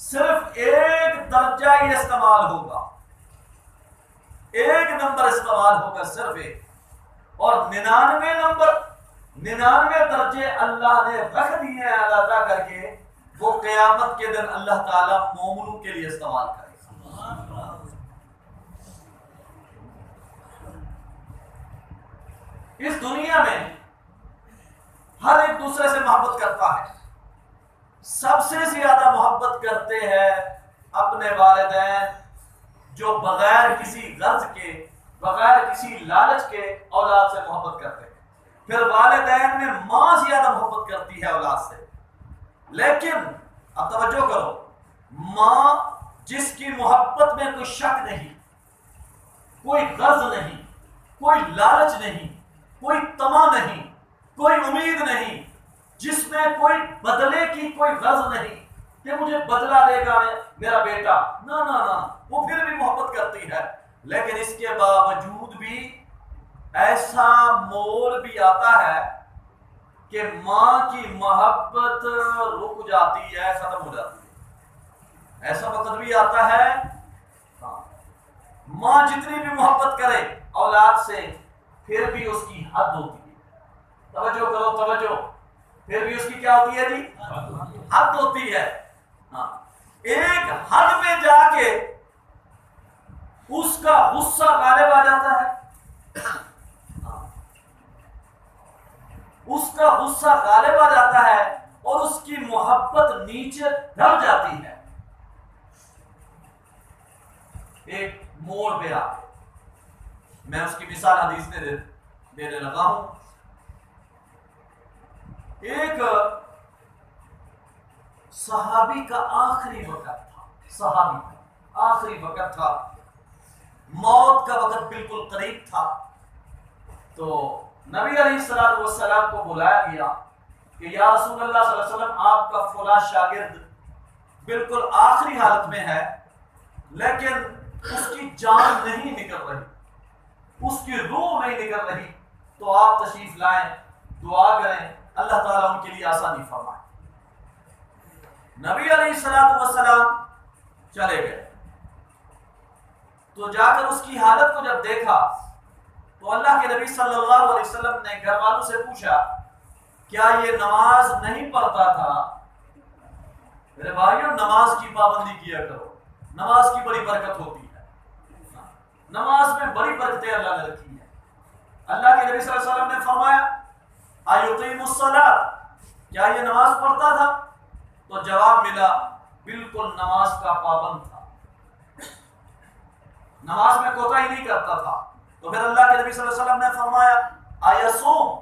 صرف ایک درجہ ہی استعمال ہوگا, ایک نمبر استعمال ہوگا, صرف ایک. اور 99 درجے اللہ نے رکھ دیے ہیں علیحدہ کر کے, وہ قیامت کے دن اللہ تعالیٰ مومنوں کے لیے استعمال کرے گا. اس دنیا میں ہر ایک دوسرے سے محبت کرتا ہے. سب سے زیادہ محبت کرتے ہیں اپنے والدین, جو بغیر کسی غرض کے, بغیر کسی لالچ کے اولاد سے محبت کرتے ہیں. پھر والدین میں ماں زیادہ محبت کرتی ہے اولاد سے. لیکن اب توجہ کرو, ماں جس کی محبت میں کوئی شک نہیں, کوئی غرض نہیں, کوئی لالچ نہیں, کوئی طمع نہیں, کوئی امید نہیں, جس میں کوئی بدلے کی کوئی غرض نہیں کہ مجھے بدلہ دے گا میرا بیٹا, نہ نہ نہ, وہ پھر بھی محبت کرتی ہے. لیکن اس کے باوجود بھی ایسا موڑ بھی آتا ہے کہ ماں کی محبت رک جاتی ہے, ختم ہو جاتی ہے. ایسا وقت بھی آتا ہے ماں جتنی بھی محبت کرے اولاد سے پھر بھی اس کی حد ہوتی ہے. توجہ کرو, توجہ, پھر بھی اس کی کیا ہوتی ہے جی؟ حد ہوتی ہے. ہاں, ایک حد میں جا کے اس کا غصہ غالب آ جاتا ہے, اس کا غصہ غالب آ جاتا ہے اور اس کی محبت نیچے ڈر جاتی ہے. ایک موڑ پہ آ کے میں اس کی مثال حدیث میں دینے لگا ہوں. ایک صحابی کا آخری وقت تھا, صحابی کا آخری وقت تھا, موت کا وقت بالکل قریب تھا. تو نبی علیہ الصلوۃ والسلام کو بلایا گیا کہ یا رسول اللہ صلی اللہ علیہ وسلم, آپ کا فلاں شاگرد بالکل آخری حالت میں ہے, لیکن اس کی جان نہیں نکل رہی, اس کی روح نہیں نکل رہی, تو آپ تشریف لائیں, دعا کریں, اللہ تعالیٰ ان کے لیے آسانی فرمائے. نبی علیہ الصلوۃ والسلام چلے گئے. تو جا کر اس کی حالت کو جب دیکھا تو اللہ کے نبی صلی اللہ علیہ وسلم نے گھر والوں سے پوچھا, کیا یہ نماز نہیں پڑھتا تھا؟ میرے بھائیوں, نماز کی پابندی کیا کرو, نماز کی بڑی برکت ہوتی ہے, نماز میں بڑی برکتیں اللہ نے رکھی ہیں. اللہ کے نبی صلی اللہ علیہ وسلم نے فرمایا ایقیم الصلاۃ, کیا یہ نماز پڑھتا تھا؟ تو جواب ملا بالکل نماز کا پابند تھا, نماز میں کوتاہی نہیں کرتا تھا. تو پھر اللہ کے نبی صلی اللہ علیہ وسلم نے فرمایا ایصوم,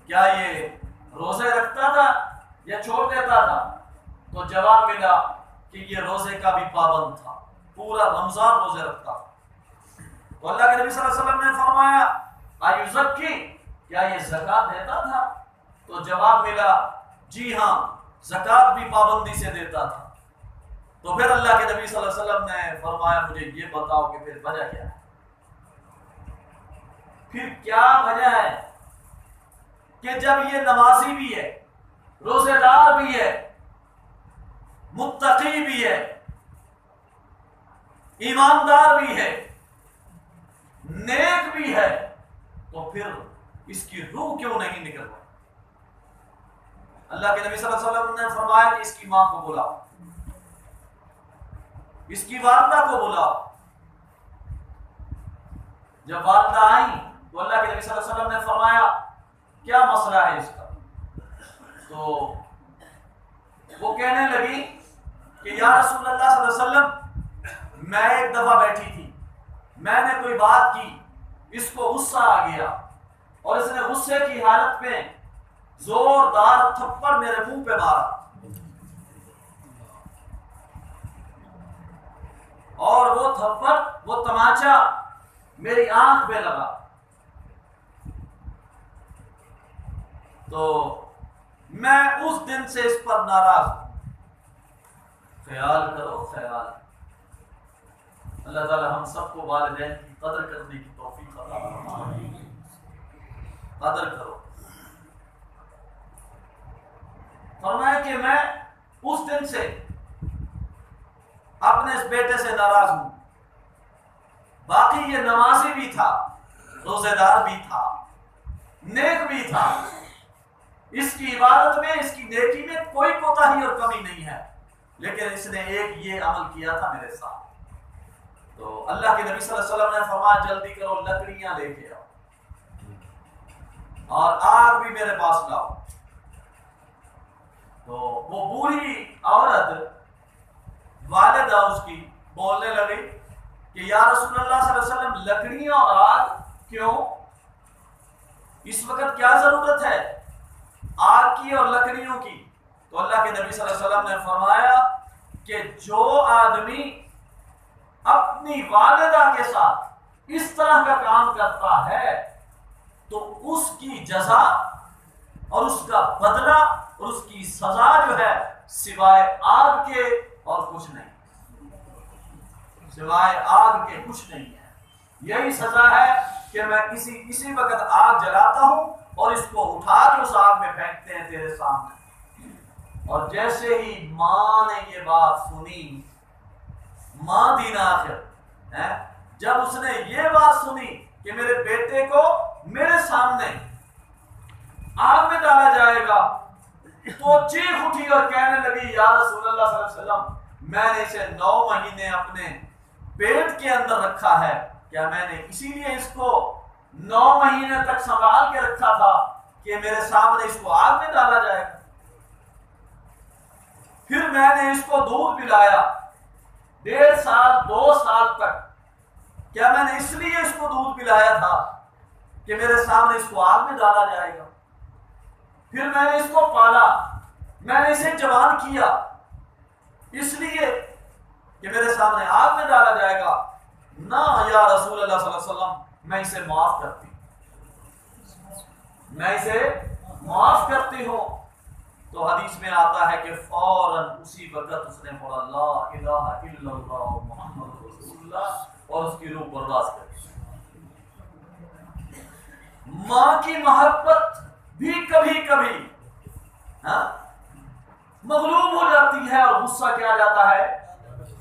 کیا یہ روزے رکھتا تھا یا چھوڑ دیتا تھا؟ تو جواب ملا کہ یہ روزے کا بھی پابند تھا, پورا رمضان روزے رکھتا تھا. تو اللہ کے نبی صلی اللہ علیہ وسلم نے فرمایا ایزکی, کیا یہ زکات دیتا تھا؟ تو جواب ملا جی ہاں, زکات بھی پابندی سے دیتا تھا. تو پھر اللہ کے نبی صلی اللہ علیہ وسلم نے فرمایا مجھے یہ بتاؤ کہ پھر وجہ کیا ہے, پھر کیا وجہ ہے کہ جب یہ نمازی بھی ہے, روزے دار بھی ہے, متقی بھی ہے, ایماندار بھی ہے, نیک بھی ہے, تو پھر اس کی روح کیوں نہیں نکل رہی؟ اللہ کے نبی صلی اللہ علیہ وسلم نے فرمایا کہ اس کی ماں کو بلاؤ, اس کی والدہ کو بلاؤ. جب والدہ آئیں تو اللہ کے نبی صلی اللہ علیہ وسلم نے فرمایا کیا مسئلہ ہے اس کا؟ تو وہ کہنے لگی کہ یا رسول اللہ صلی اللہ علیہ وسلم, میں ایک دفعہ بیٹھی تھی, میں نے کوئی بات کی, اس کو غصہ آ گیا اور اس نے غصے کی حالت میں زوردار تھپڑ میرے منہ پہ مارا, اور وہ تھپڑ, وہ تماچا میری آنکھ پہ لگا تو میں اس دن سے اس پر ناراض ہوں۔ خیال کرو، خیال۔ اللہ تعالی ہم سب کو والدین کی قدر کرنے کی توفیق عطا فرمائے۔ قدر کرو۔ فرمایا کہ میں اس دن سے اپنے اس بیٹے سے ناراض ہوں۔ باقی یہ نمازی بھی تھا، روزے دار بھی تھا، نیک بھی تھا، اس کی عبادت میں، اس کی نیکی میں کوئی کوتاہی اور کمی نہیں ہے، لیکن اس نے ایک یہ عمل کیا تھا میرے ساتھ۔ تو اللہ کے نبی صلی اللہ علیہ وسلم نے فرمایا جلدی کرو، لکڑیاں لے کے آؤ اور آگ بھی میرے پاس لاؤ۔ تو وہ بوڑھی عورت والدہ اس کی بولنے لگی کہ یا رسول اللہ صلی اللہ علیہ وسلم لکڑیاں اور آگ کیوں؟ اس وقت کیا ضرورت ہے آگ کی اور لکڑیوں کی؟ تو اللہ کے نبی صلی اللہ علیہ وسلم نے فرمایا کہ جو آدمی اپنی والدہ کے ساتھ اس طرح کا کام کرتا ہے تو اس کی جزا اور اس کا بدلہ اور اس کی سزا جو ہے سوائے آگ کے اور کچھ نہیں، سوائے آگ کے کچھ نہیں ہے۔ یہی سزا ہے کہ میں اسی وقت آگ جلاتا ہوں اور اس کو اٹھا کے اس آگ میں پھینکتے ہیں تیرے سامنے۔ اور جیسے ہی ماں نے یہ بات سنی، ماں دین آخر، جب اس نے یہ بات سنی کہ میرے بیٹے کو میرے سامنے آگ میں ڈالا جائے گا تو چیخ اٹھی اور کہنے لگی یا رسول اللہ صلی اللہ علیہ وسلم میں نے اسے 9 مہینے اپنے پیٹ کے اندر رکھا ہے، کیا میں نے اسی لیے اس کو 9 مہینے تک سنبھال کے رکھا تھا کہ میرے سامنے اس کو آگ میں ڈالا جائے گا؟ پھر میں نے اس کو دودھ پلایا 1.5 سال 2 سال تک، کیا میں نے اس لیے اس کو دودھ پلایا تھا کہ میرے سامنے اس کو آگ میں ڈالا جائے گا؟ پھر میں نے اس کو پالا، میں نے اسے جوان کیا اس لیے کہ میرے سامنے آگ میں ڈالا جائے گا؟ نہ یا رسول اللہ صلی اللہ علیہ وسلم میں اسے معاف کرتی ہوں، میں اسے معاف کرتی ہوں۔ تو حدیث میں آتا ہے کہ فوراً اسی وقت اس نے پڑھا لا الہ الا اللہ محمد رسول اللہ اور اس کی روح برداشت کر دی۔ ماں کی محبت بھی کبھی کبھی مغلوب ہو جاتی ہے اور غصہ کیا آ جاتا ہے،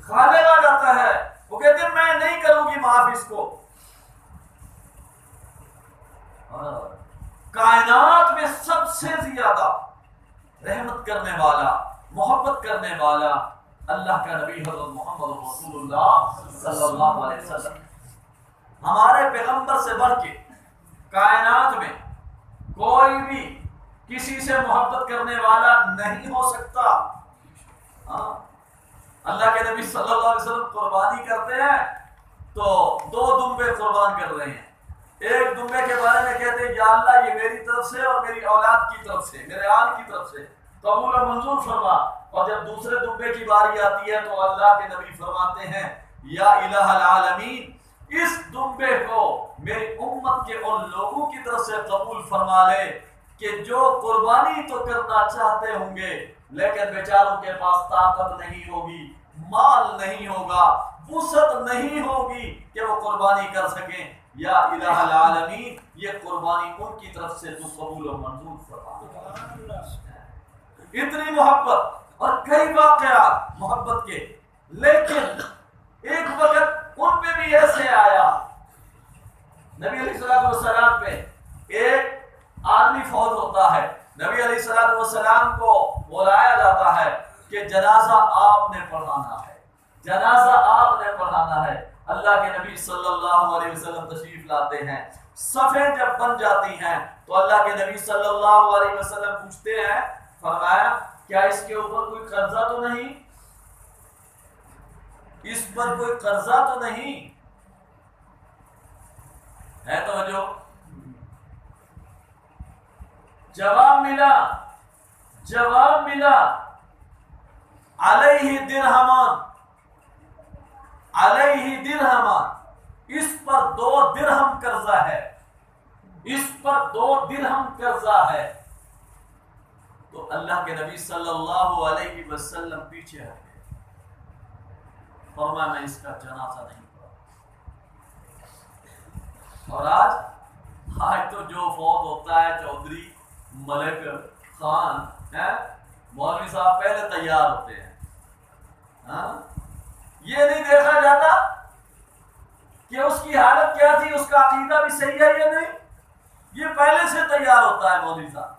غالب آ جاتا ہے۔ وہ کہتے ہیں میں نہیں کروں گی معاف اس کو۔ کائنات میں سب سے زیادہ رحمت کرنے والا، محبت کرنے والا اللہ کا نبی حضرت محمد رسول اللہ صلی اللہ علیہ وسلم۔ ہمارے پیغمبر سے بڑھ کے کائنات میں کوئی بھی کسی سے محبت کرنے والا نہیں ہو سکتا۔ اللہ کے نبی صلی اللہ علیہ وسلم قربانی کرتے ہیں تو 2 دمبے قربان کر رہے ہیں۔ ایک دمبے کے بارے میں کہتے ہیں یا اللہ یہ میری طرف سے اور میری اولاد کی طرف سے، میرے آل کی طرف سے قبول و منظور فرما۔ اور جب دوسرے دمبے کی باری آتی ہے تو اللہ کے نبی فرماتے ہیں یا الہ العالمین اس دمبے کو میری امت کے ان لوگوں کی طرف سے قبول فرما لے کہ جو قربانی تو کرنا چاہتے ہوں گے لیکن بیچاروں کے پاس طاقت نہیں ہوگی، مال نہیں ہوگا، وسعت نہیں ہوگی کہ وہ قربانی کر سکیں۔ یا الہ العالمین یہ قربانی ان کی طرف سے تو قبول و منظور فرما۔ اتنی محبت اور کئی واقعات محبت کے، لیکن ایک وقت ان پہ بھی ایسے آیا، نبی علیہ السلام پہ ایک آدمی فوت ہوتا ہے، نبی علیہ السلام کو بلایا جاتا ہے کہ جنازہ آپ نے پڑھانا ہے، جنازہ آپ نے پڑھانا ہے۔ اللہ کے نبی صلی اللہ علیہ وسلم تشریف لاتے ہیں، صفیں جب بن جاتی ہیں تو اللہ کے نبی صلی اللہ علیہ وسلم پوچھتے ہیں، فرمایا کیا اس کے اوپر کوئی قرضہ تو نہیں، اس پر کوئی قرضہ تو نہیں ہے؟ توجہ، جواب ملا علیہ درہمان، اس پر 2 درہم قرضہ ہے، اس پر 2 درہم قرضہ ہے۔ تو اللہ کے نبی صلی اللہ علیہ وسلم پیچھے ہٹے، فرمایا میں اس کا جنازہ نہیں پڑھا۔ اور آج تو جو فوت ہوتا ہے چودھری ملک خان ہے، مولوی صاحب پہلے تیار ہوتے ہیں، ہاں یہ نہیں دیکھا جاتا کہ اس کی حالت کیا تھی، اس کا عقیدہ بھی صحیح ہے یا نہیں، یہ پہلے سے تیار ہوتا ہے مولوی صاحب۔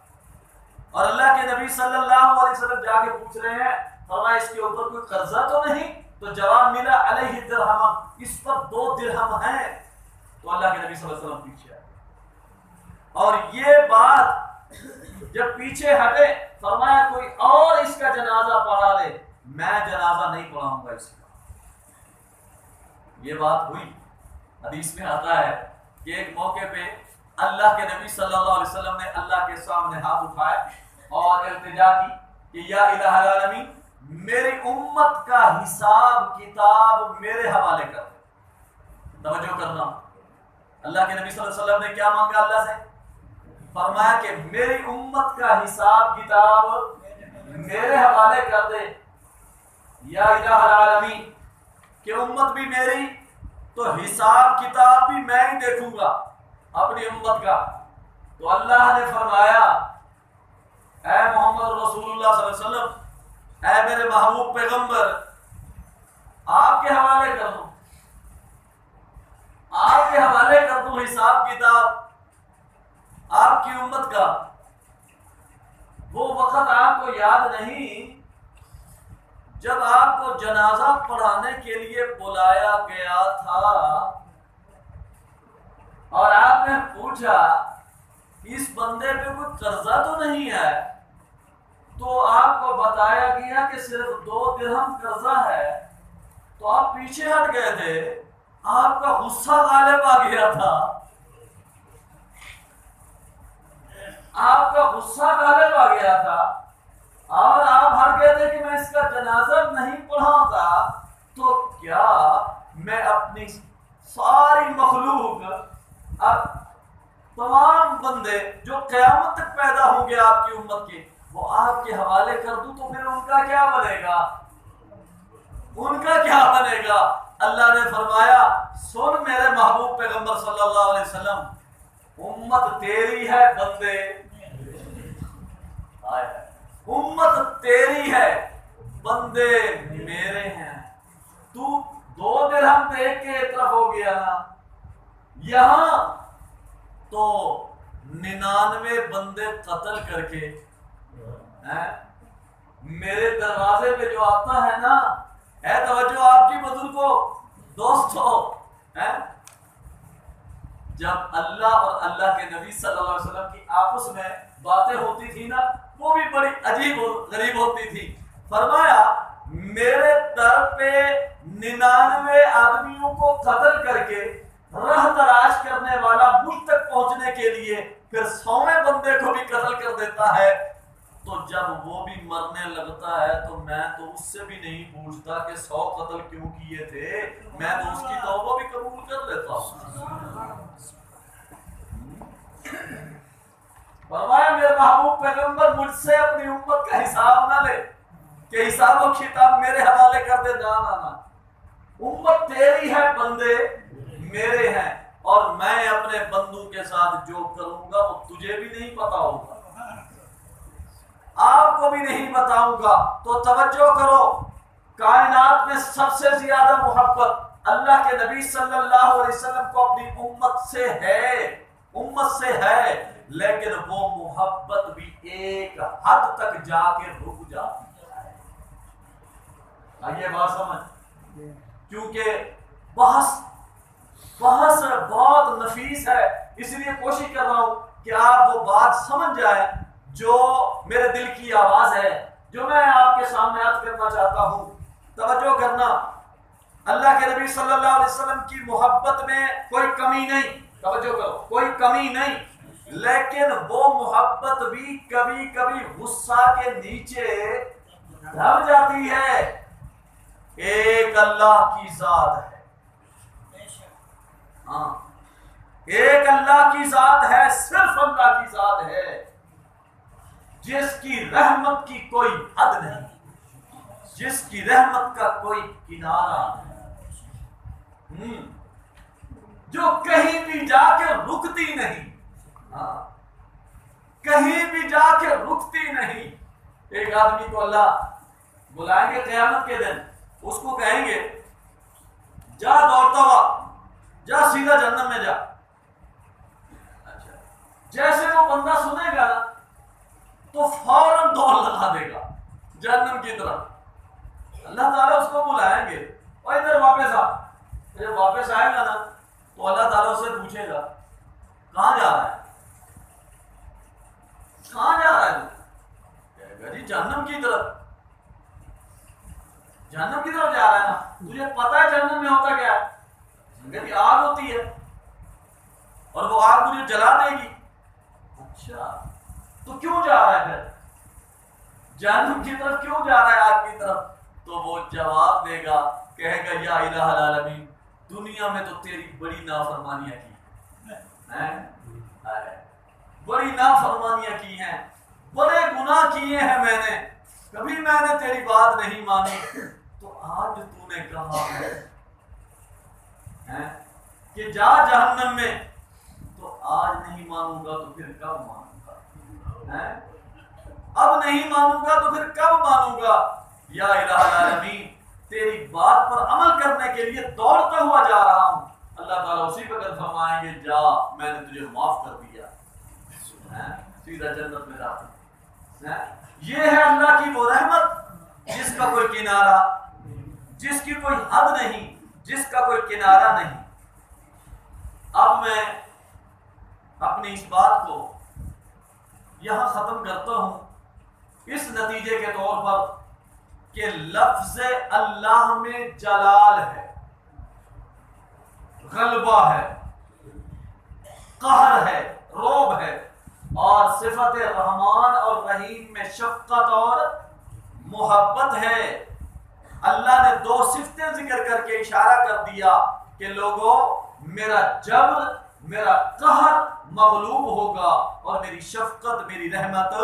اور اللہ کے نبی صلی اللہ علیہ وسلم جا کے پوچھ رہے ہیں، فرمایا اس کے اوپر کوئی قرضہ تو نہیں؟ تو جواب ملا علیہ درہم، اس پر 2 درہم ہیں۔ تو اللہ کے نبی صلی اللہ علیہ وسلم پیچھے آئے، اور یہ بات جب پیچھے ہٹے فرمایا کوئی اور اس کا جنازہ پڑھا لے، میں جنازہ نہیں پڑھاؤں گا اس کا۔ یہ بات ہوئی، حدیث میں آتا ہے کہ ایک موقع پہ اللہ کے نبی صلی اللہ علیہ وسلم نے اللہ کے سامنے ہاتھ اٹھائے اور التجا کی کہ یا الہ العالمین میری امت کا حساب کتاب میرے حوالے کر دے۔ توجہ کرنا، اللہ کے نبی صلی اللہ علیہ وسلم نے کیا مانگا اللہ سے؟ فرمایا کہ میری امت کا حساب کتاب میرے حوالے کر دے، یا الہ العالمین کہ امت بھی میری تو حساب کتاب بھی میں ہی دیکھوں گا اپنی امت کا۔ تو اللہ نے فرمایا اے محمد رسول اللہ صلی اللہ علیہ وسلم، اے میرے محبوب پیغمبر، آپ کے حوالے کر دوں، آپ کے حوالے کر دوں حساب کتاب آپ کی امت کا۔ وہ وقت آپ کو یاد نہیں جب آپ کو جنازہ پڑھانے کے لیے بلایا گیا تھا اور آپ نے پوچھا اس بندے پہ کوئی قرضہ تو نہیں ہے، تو آپ کو بتایا گیا کہ صرف 2 درہم قرضہ ہے، تو آپ پیچھے ہٹ گئے تھے، آپ کا غصہ غالب آ گیا تھا، آپ کا غصہ غالب آ گیا تھا اور آپ ہٹ گئے تھے کہ میں اس کا جنازہ نہیں پڑھاتا، تو کیا میں اپنی ساری مخلوق، اب تمام بندے جو قیامت تک پیدا ہوں گے آپ کی امت کے، وہ آپ کے حوالے کر دوں تو پھر ان کا کیا بنے گا؟ ان کا کیا بنے گا؟ اللہ نے فرمایا سن میرے محبوب پیغمبر صلی اللہ علیہ وسلم، امت تیری ہے بندے، امت تیری ہے بندے میرے ہیں۔ تو 2 درہم دیکھ کے طرف ہو گیا نا، یہاں تو 99 بندے قتل کر کے میرے دروازے پہ جو آتا ہے نا، ہے توجہ آپ کی بزرگوں دوستو، جب اللہ اور اللہ کے نبی صلی اللہ علیہ وسلم کی آپس میں باتیں ہوتی تھی نا، وہ بھی بڑی عجیب اور غریب ہوتی تھی۔ فرمایا میرے در پہ 99 آدمیوں کو قتل کر کے راہ تلاش کرنے والا مجھ تک پہنچنے کے لیے پھر 100ویں بندے کو بھی قتل کر دیتا ہے، تو جب وہ بھی مرنے لگتا ہے تو میں تو اس سے بھی نہیں پوچھتا کہ 100 قتل کیوں کیے تھے، میں تو اس کی توبہ بھی قبول کر لیتا ہوں۔ فرمایا میرے محبوب پیغمبر مجھ سے اپنی امت کا حساب نہ لے کہ حساب و کتاب میرے حوالے کر دے، نہ نہ نہ، امت تیری ہے بندے میرے ہیں، اور میں اپنے بندوں کے ساتھ جو کروں گا وہ تجھے بھی نہیں پتا ہوگا، آپ کو بھی نہیں بتاؤں گا۔ تو توجہ کرو، کائنات میں سب سے زیادہ محبت اللہ کے نبی صلی اللہ علیہ وسلم کو اپنی امت سے ہے، لیکن وہ محبت بھی ایک حد تک جا کے رک جاتی ہے۔ آئیے بات سمجھ، کیونکہ بحث بہت نفیس ہے، اس لیے کوشش کر رہا ہوں کہ آپ وہ بات سمجھ جائیں جو میرے دل کی آواز ہے، جو میں آپ کے سامنے عرض کرنا چاہتا ہوں۔ توجہ کرنا، اللہ کے نبی صلی اللہ علیہ وسلم کی محبت میں کوئی کمی نہیں، توجہ کرو، کوئی کمی نہیں، لیکن وہ محبت بھی کبھی کبھی غصہ کے نیچے دب جاتی ہے۔ ایک اللہ کی ذات ہے، ہاں ایک اللہ کی ذات ہے، صرف اللہ کی ذات ہے جس کی رحمت کی کوئی حد نہیں، جس کی رحمت کا کوئی کنارہ نہیں، جو کہیں بھی جا کے رکتی نہیں، ہاں کہیں بھی جا کے رکتی نہیں۔ ایک آدمی کو اللہ بلائیں گے قیامت کے دن، اس کو کہیں گے جا دوڑتا ہوا جا سیدھا جہنم میں جا۔ اچھا جیسے وہ بندہ سنے گا نا تو فوراً دوڑ لگا دے گا جہنم کی طرف۔ اللہ تعالیٰ اس کو بلائیں گے اور ادھر واپس آ، جب واپس آئے گا نا تو اللہ تعالیٰ اس سے پوچھے گا کہاں جا رہا ہے، کہاں جا رہا ہے تو کہے گا جی جہنم کی طرف، جہنم کی طرف جا رہا ہے نا، تجھے پتا ہے جہنم میں ہوتا کیا ہے؟ کہ آگ ہوتی ہے اور وہ آگ مجھے جلا دے گی۔ اچھا تو کیوں جا رہا ہے پھر جہنم کی طرف، کیوں جا رہا ہے آگ کی طرف؟ تو وہ جواب دے گا، کہے گا یا الہ العالمین دنیا میں تو تیری بڑی نافرمانیاں کی ہیں، بڑی نافرمانیاں کی ہیں، بڑے گناہ کیے ہیں میں نے، کبھی میں نے تیری بات نہیں مانی، تو آج تو نے کہا ہے کہ جا جہنم میں، تو آج نہیں مانوں گا تو پھر کب مانوں گا، اب نہیں مانوں گا تو پھر کب مانوں گا؟ یا الہ العالمین تیری بات پر عمل کرنے کے لیے دوڑتا ہوا جا رہا ہوں۔ اللہ تعالیٰ اسی وقت فرمائیں گے جا میں نے تجھے معاف کر دیا، سیدھا جنت میں داخل۔ یہ ہے اللہ کی وہ رحمت جس کا کوئی کنارہ، جس کی کوئی حد نہیں، جس کا کوئی کنارہ نہیں۔ اب میں اپنی اس بات کو یہاں ختم کرتا ہوں اس نتیجے کے طور پر کہ لفظ اللہ میں جلال ہے، غلبہ ہے، قہر ہے، رعب ہے، اور صفت رحمان اور رحیم میں شفقت اور محبت ہے۔ اللہ نے دو صفتیں ذکر کر کے اشارہ کر دیا کہ لوگوں میرا جبر، میرا قہر مغلوب ہوگا اور میری شفقت، میری رحمت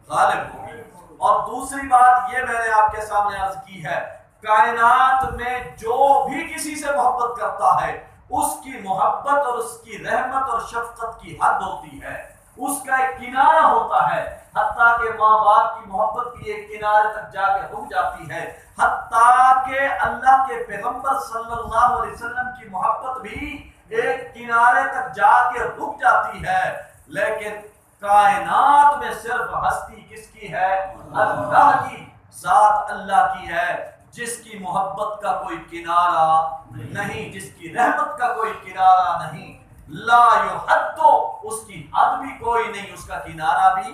غالب ہوگی۔ اور دوسری بات یہ میں نے آپ کے سامنے عرض کی ہے، کائنات میں جو بھی کسی سے محبت کرتا ہے اس کی محبت اور اس کی رحمت اور شفقت کی حد ہوتی ہے، اس کا ایک کنارہ ہوتا ہے، حتیٰ کہ ماں باپ کی محبت بھی ایک کنارے تک جا کے رک جاتی ہے، حتیٰ کہ اللہ کے پیغمبر صلی اللہ علیہ وسلم کی محبت بھی ایک کنارے تک جا کے رک جاتی ہے۔ لیکن کائنات میں صرف ہستی کس کی ہے؟ اللہ کی، ذات اللہ کی ہے، جس کی محبت کا کوئی کنارہ نہیں، جس کی رحمت کا کوئی کنارہ نہیں، لا یحد، اس کی حد بھی کوئی نہیں، اس کا کنارہ بھی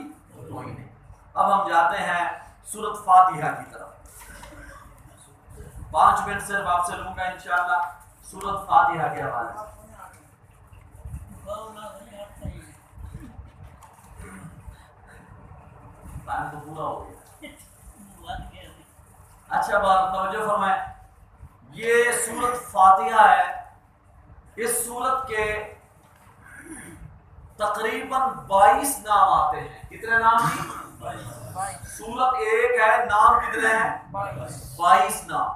کوئی نہیں۔ اب ہم جاتے ہیں سورۃ فاتحہ کی طرف، 5 منٹ صرف آپ سے لوں گا انشاءاللہ سورۃ فاتحہ کے حوالے سے۔ ٹائم تو پورا ہو گیا۔ اچھا بات توجہ فرمائیں، یہ سورۃ فاتحہ ہے، اس سورت کے تقریباً 22 نام آتے ہیں۔ کتنے نام ہیں؟ سورت ایک ہے، نام کتنے ہیں؟ 22 نام۔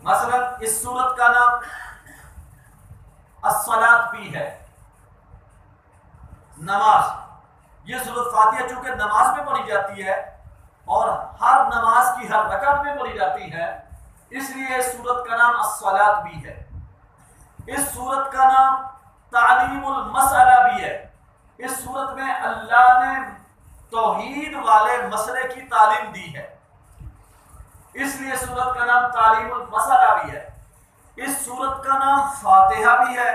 مثلا اس سورت کا نام الصلاۃ بھی ہے، نماز۔ یہ سورۃ فاتحہ چونکہ نماز میں پڑھی جاتی ہے اور ہر نماز کی ہر رکعت میں پڑھی جاتی ہے، اس لیے اس سورت کا نام الصلاۃ بھی ہے۔ اس سورت کا نام تعلیم المسئلہ بھی ہے۔ اس سورت میں اللہ نے توحید والے مسئلے کی تعلیم دی ہے، اس لیے سورت کا نام تعلیم المسئلہ بھی ہے۔ اس سورت کا نام فاتحہ بھی ہے۔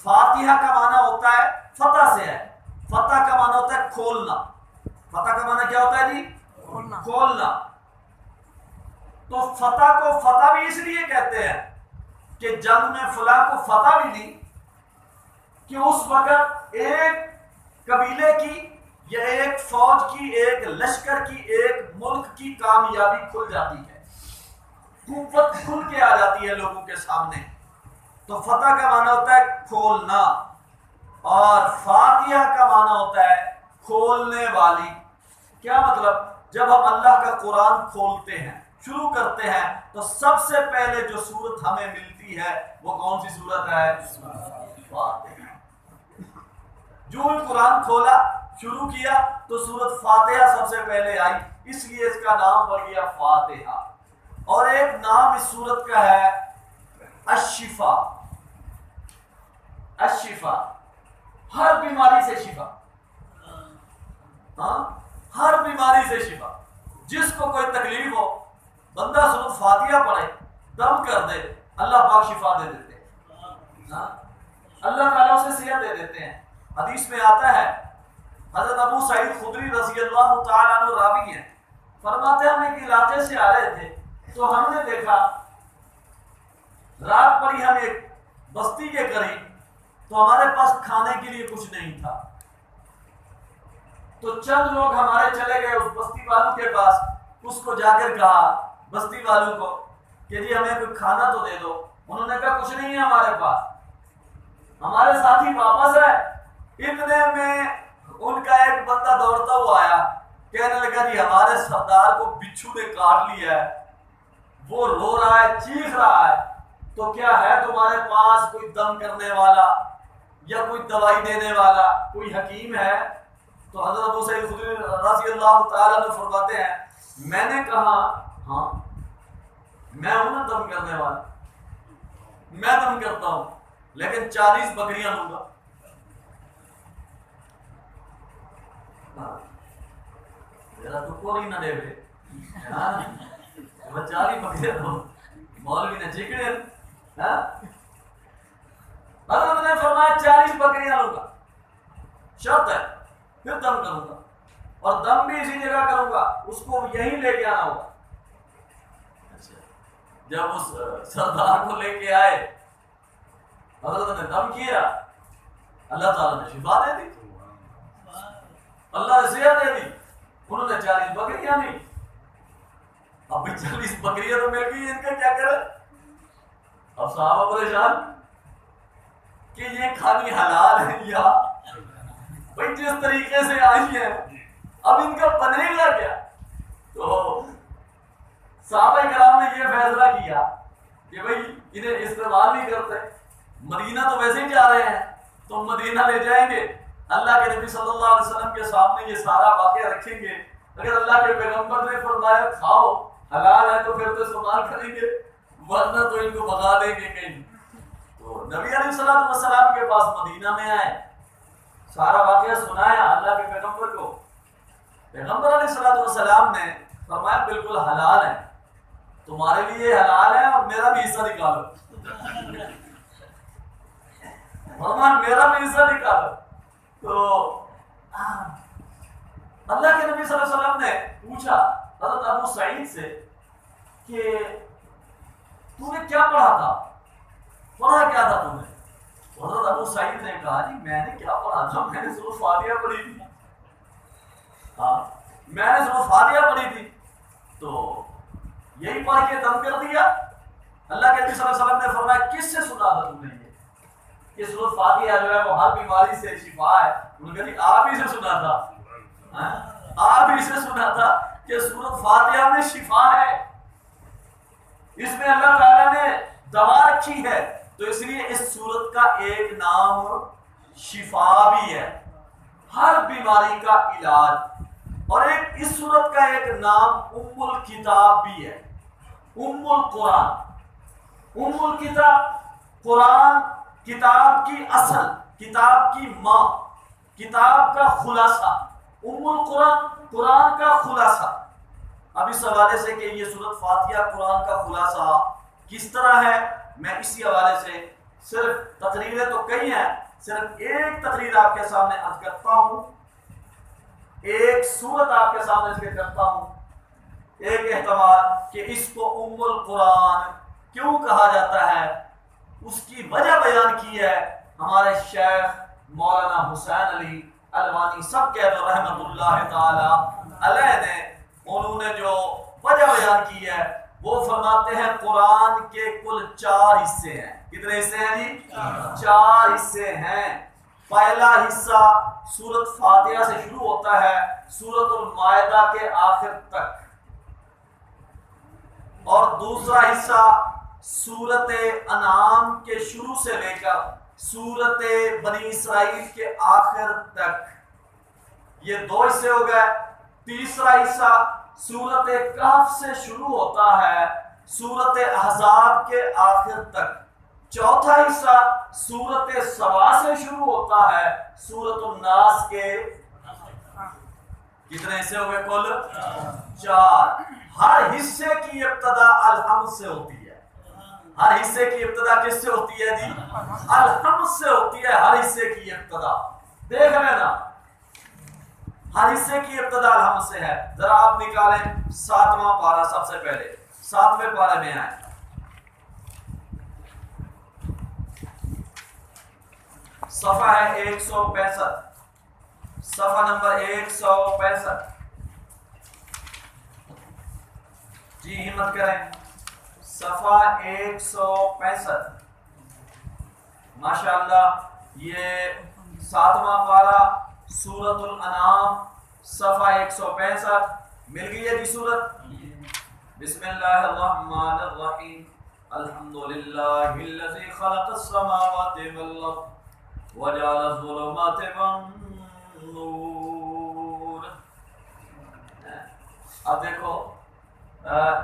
فاتحہ کا معنی ہوتا ہے فتح سے ہے، فتح کا معنی ہوتا ہے کھولنا۔ فتح کا معنی کیا ہوتا ہے جی؟ کھولنا۔ تو فتح کو فتح بھی اس لیے کہتے ہیں کہ جنگ میں فلاں کو فتح ملی کہ اس وقت ایک قبیلے کی یا ایک فوج کی، ایک لشکر کی، ایک ملک کی کامیابی کھل جاتی ہے۔ قوت کھل کے آ جاتی ہے لوگوں کے سامنے. تو فتح کا معنی ہوتا ہے کھولنا، اور فاتحہ کا معنی ہوتا ہے کھولنے والی. کیا مطلب؟ جب ہم اللہ کا قرآن کھولتے ہیں، شروع کرتے ہیں، تو سب سے پہلے جو سورت ہمیں ملتی ہے وہ کون سی سورت ہے؟ فاتحہ. جو ہی قرآن کھولا، شروع کیا، تو سورت فاتحہ سب سے پہلے آئی، اس لیے اس کا نام پڑ گیا فاتحہ. اور ایک نام اس سورت کا ہے الشفا. الشفا، ہر بیماری سے شفا. ہاں، ہر بیماری سے شفا. جس کو کوئی تکلیف ہو، بندہ سورت فاتحہ پڑھے، دم کر دے، اللہ پاک شفا دے دیتے ہیں. ہاں، اللہ تعالیٰ اسے صحت دے دیتے ہیں. حدیث میں آتا ہے، حضرت ابو سعید خدری رضی اللہ تعالیٰ عنہ راوی ہیں، فرماتے ہیں ہم ایک علاقے سے آ رہے تھے تو ہم نے دیکھا رات پڑی ہم ایک بستی کے قریب، تو ہمارے پاس کھانے کے لیے کچھ نہیں تھا. تو چند لوگ ہمارے چلے گئے اس بستی والوں کے پاس، اس کو جا کر کہا بستی والوں کو کہ جی ہمیں کوئی کھانا تو دے دو. انہوں نے کہا کچھ نہیں ہے ہمارے پاس. ہمارے ساتھی واپس ہے، اتنے میں ان کا ایک بندہ دوڑتا ہوا آیا، کہنے لگا جی ہمارے سردار کو بچھو نے کاٹ لیا ہے، وہ رو رہا ہے، چیخ رہا ہے، تو کیا ہے تمہارے پاس کوئی دم کرنے والا یا کوئی دوائی دینے والا، کوئی حکیم ہے؟ تو حضرت ابو سعید خدری رضی اللہ تعالیٰ عنہ فرماتے ہیں میں نے کہا ہاں میں ہوں نا دم کرنے والا، میں دم کرتا ہوں، لیکن 40 بکریاں لوں گا. میرا تو کوئی نہ دے بے 40 بکریاں دو، مولوی نے چکڑے. حضرت نے فرمایا 40 بکریاں لوں گا، شرط ہے، پھر دم کروں گا، اور دم بھی اسی جگہ کروں گا، اس کو یہیں لے کے آنا ہوگا. جب اس سردار کو لے کے آئے، حضرت نے دم کیا، اللہ تعالیٰ نے شفا دے دی، اللہ نے صحت دے دی. انہوں نے 40 بکریاں دی. اب بھی 40 بکریاں تو مل گئی، ان کا کیا کرے؟ اب صحابہ پریشان کہ یہ کھانی حلال ہے یا بھائی جس طریقے سے آئی ہے اب ان کا بنے گا کیا؟ تو صحابہ کرام نے یہ فیصلہ کیا کہ بھائی انہیں استعمال نہیں کرتے، مدینہ تو ویسے ہی جا رہے ہیں تو مدینہ لے جائیں گے، اللہ کے نبی صلی اللہ علیہ وسلم کے سامنے یہ سارا واقعہ رکھیں گے. اگر اللہ کے پیغمبر نے فرمایا کھاؤ حلال ہے تو پھر تو استعمال کریں گے، ورنہ تو ان کو بھگا دیں گے کہیں. تو نبی علیہ الصلوۃ والسلام کے پاس مدینہ میں آئے، سارا واقعہ سنایا اللہ کے پیغمبر کو. پیغمبر علیہ الصلوۃ والسلام نے فرمایا بالکل حلال ہے، تمہارے لیے حلال ہے اور میرا بھی حصہ نکالو. فرمایا میرا بھی حصہ نکالو. تو اللہ کے نبی صلی اللہ علیہ وسلم نے پوچھا حضرت ابو سعید سے کہ تو نے کیا پڑھا تھا، پڑھا کیا تھا تم نے؟ حضرت ابو سعید نے کہا جی میں نے کیا پڑھا تھا، میں نے صرف فاتحہ پڑھی تھی. ہاں میں نے صرف فاتحہ پڑھی تھی، تو یہی پڑھ کے دم کر دیا. اللہ کے نبی صلی اللہ علیہ وسلم نے فرمایا کس سے سنا تھا تم نے یہ سورۃ فاتحہ جو ہے وہ ہر بیماری سے شفا ہے؟ انہوں نے کہا جی آپ ہی سے سنا تھا، آپ ہی سے سنا تھا کہ سورۃ فاتحہ میں شفا ہے، اس میں اللہ تعالیٰ نے دوا رکھی ہے. تو اس لیے اس سورت کا ایک نام شفا بھی ہے، ہر بیماری کا علاج. اور ایک اس سورت کا ایک نام ام الکتاب بھی ہے، ام القرآن. ام الکتاب قرآن، کتاب کی اصل، کتاب کی ماں، کتاب کا خلاصہ. ام القرآن قرآن کا خلاصہ. اب اس حوالے سے کہ یہ سورۃ فاتحہ قرآن کا خلاصہ کس طرح ہے، میں اسی حوالے سے صرف تقریریں تو کئی ہیں، صرف ایک تقریر آپ کے سامنے عرض کرتا ہوں، ایک سورت آپ کے سامنے ذکر کرتا ہوں. ایک احتمال کہ اس کو ام القرآن کیوں کہا جاتا ہے، اس کی وجہ بیان کی ہے ہمارے شیخ مولانا حسین علی الوانی سب کہہ دو رحمت اللہ تعالی علیہ نے. انہوں نے جو وجہ بیان کی ہے وہ فرماتے ہیں قرآن کے کل 4 حصے ہیں. کتنے حصے ہیں جی؟ 4 حصے ہیں. پہلا حصہ سورت فاتحہ سے شروع ہوتا ہے سورت المائدہ کے آخر تک، اور دوسرا حصہ سورت انعام کے شروع سے لے کر سورت بنی اسرائیل کے آخر تک. یہ 2 حصے ہو گئے. تیسرا حصہ سورت کہف سے شروع ہوتا ہے سورت احزاب کے آخر تک. چوتھا حصہ سورت سبا سے شروع ہوتا ہے سورت الناس کے. کتنے حصے ہو گئے کل؟ 4. ہر حصے کی ابتدا الحمد سے ہوتی ہے. ہر حصے کی ابتدا کس سے ہوتی ہے جی؟ الحمد سے ہوتی ہے. ہر حصے کی ابتدا دیکھ لینا، ہر حصے کی ابتدا الحمد سے ہے. ذرا آپ نکالیں 7واں پارہ. سب سے پہلے 7ویں پارے میں آئیں. صفحہ ہے 165، صفحہ نمبر 165. جی ہمت کریں. صفحہ 165. ماشاءاللہ یہ 7واں پارہ سورت الانعام صفحہ 165. مل گئی ہے جی سورت؟ بسم اللہ الرحمن الرحیم. الحمدللہ الذی خلق السماوات والارض وجعل الظلمات والنور. اب دیکھو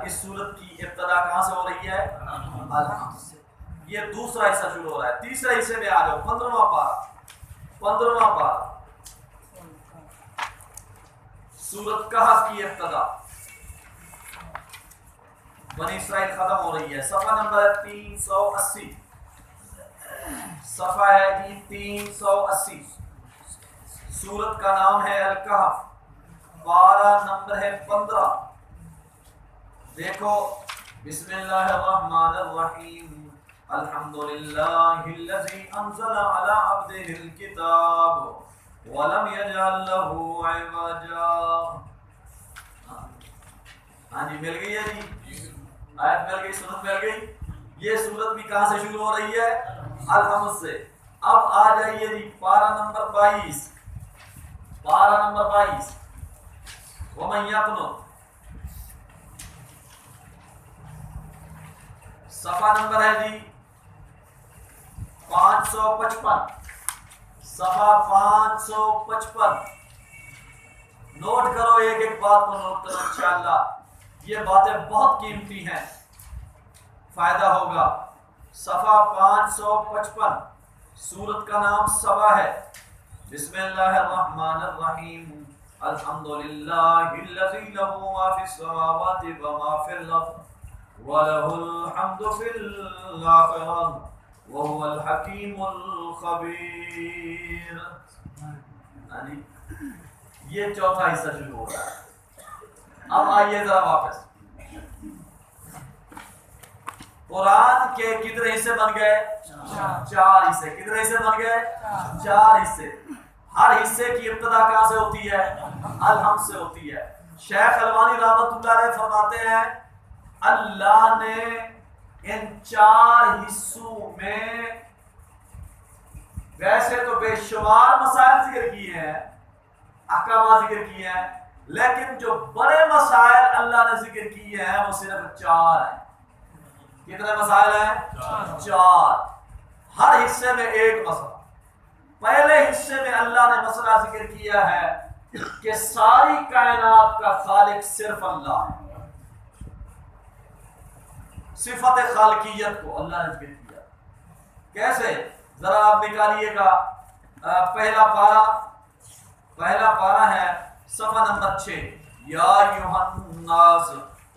اس سورت کی ابتدا کہاں سے ہو رہی ہے؟ الحمد سے. یہ دوسرا حصہ شروع ہو رہا ہے. تیسرے حصے میں آ جاؤ. 15واں پارہ. 15واں پارہ سورت کہف کی ابتدا. بنی اسرائیل ختم ہو رہی ہے. صفحہ نمبر 380. صفحہ ہے جی 380. سورت کا نام ہے الکہف. پارہ نمبر ہے 15. دیکھو بسم اللہ الرحمن الرحیم. الحمدللہ الذی انزل علی عبدہ الکتاب ولم یجعل لہ عوجا. ہاں جی مل گئی ہے جی. آیت مل گئی، سورت مل گئی. یہ سورت بھی کہاں سے شروع ہو رہی ہے؟ الحمد سے. اب آ جائیے جی پارہ نمبر 22. پارہ نمبر 22. ومن یقنط. صفحہ نمبر ہے جی 555. صفحہ 555. نوٹ کرو، ایک ایک بات کو نوٹ کرو. انشاءاللہ یہ باتیں بہت قیمتی ہیں، فائدہ ہوگا. صفحہ 555. سورت کا نام سبا ہے. بسم اللہ الرحمن الرحیم. الحمدللہ الذی لہ ما فی السماوات وما فی الارض وَلَهُ الْحَمْدُ فِي الْآخِرَةِ وَهُوَ الْحَكِيمُ الْخَبِيرُ. یہ چوتھا حصہ شروع ہو رہا ہے. اب آئیے ذرا واپس. قرآن کے کتنے حصے بن گئے؟ 4 حصے. کتنے حصے بن گئے؟ 4 حصے. ہر حصے کی ابتدا کہاں سے ہوتی ہے؟ الحمد سے ہوتی ہے. شیخ البانی رحمۃ اللہ علیہ فرماتے ہیں اللہ نے ان 4 حصوں میں ویسے تو بے شمار مسائل ذکر کیے ہیں، احکامات ذکر کیے ہیں، لیکن جو بڑے مسائل اللہ نے ذکر کیے ہیں وہ صرف 4 ہیں. کتنے مسائل ہیں؟ 4. ہر حصے میں ایک مسئلہ. پہلے حصے میں اللہ نے مسئلہ ذکر کیا ہے کہ ساری کائنات کا خالق صرف اللہ ہے. صفت خالقیت کو اللہ نے ذکر کیا. کیسے؟ ذرا آپ نکالیے گا. پہلا پارہ ہے صفحہ نمبر 6. یا ایھا الناس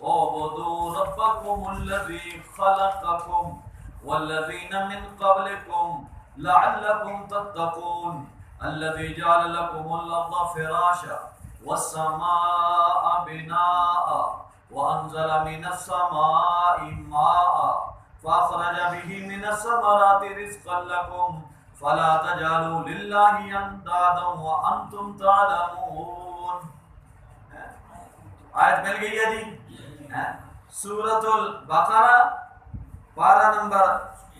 اعبدوا ربکم الذی خلقکم والذین من قبلکم لعلکم تتقون الذی جعل لکم الارض فراشا والسماء بناء وأنزل من السماء ماء فأخرج به من الثمرات رزقا لكم فلا تجعلوا لله أندادا وأنتم تعلمون. آیت مل گئی ہے جی. سورۃ البقرہ پارہ نمبر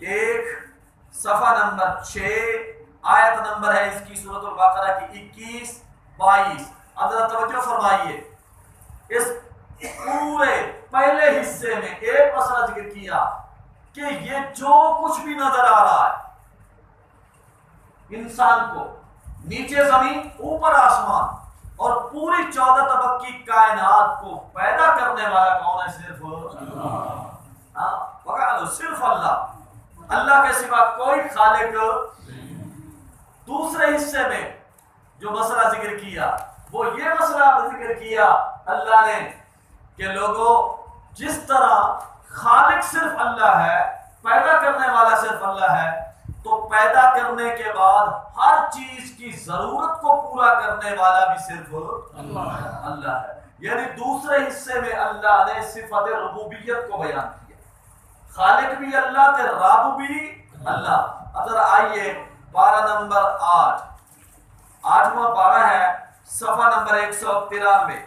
1 صفحہ نمبر 6 آیت نمبر ہے اس کی سورۃ البقرہ کی 21-22. اب ذرا توجہ فرمائیے. اس پورے پہلے حصے میں ایک مسئلہ ذکر کیا کہ یہ جو کچھ بھی نظر آ رہا ہے انسان کو، نیچے زمین اوپر آسمان اور پوری 14 طبق کی کائنات کو پیدا کرنے والا کون ہے؟ صرف اللہ. صرف اللہ، اللہ کے سوا کوئی خالق. دوسرے حصے میں جو مسئلہ ذکر کیا وہ یہ مسئلہ ذکر کیا اللہ نے کہ لوگوں جس طرح خالق صرف اللہ ہے، پیدا کرنے والا صرف اللہ ہے، تو پیدا کرنے کے بعد ہر چیز کی ضرورت کو پورا کرنے والا بھی صرف اللہ ہے. یعنی دوسرے حصے میں اللہ نے صفت ربوبیت کو بیان کیا. خالق بھی اللہ تھے، رب بھی اللہ. اگر آئیے پارہ نمبر 8واں پارہ ہے، صفحہ نمبر 193،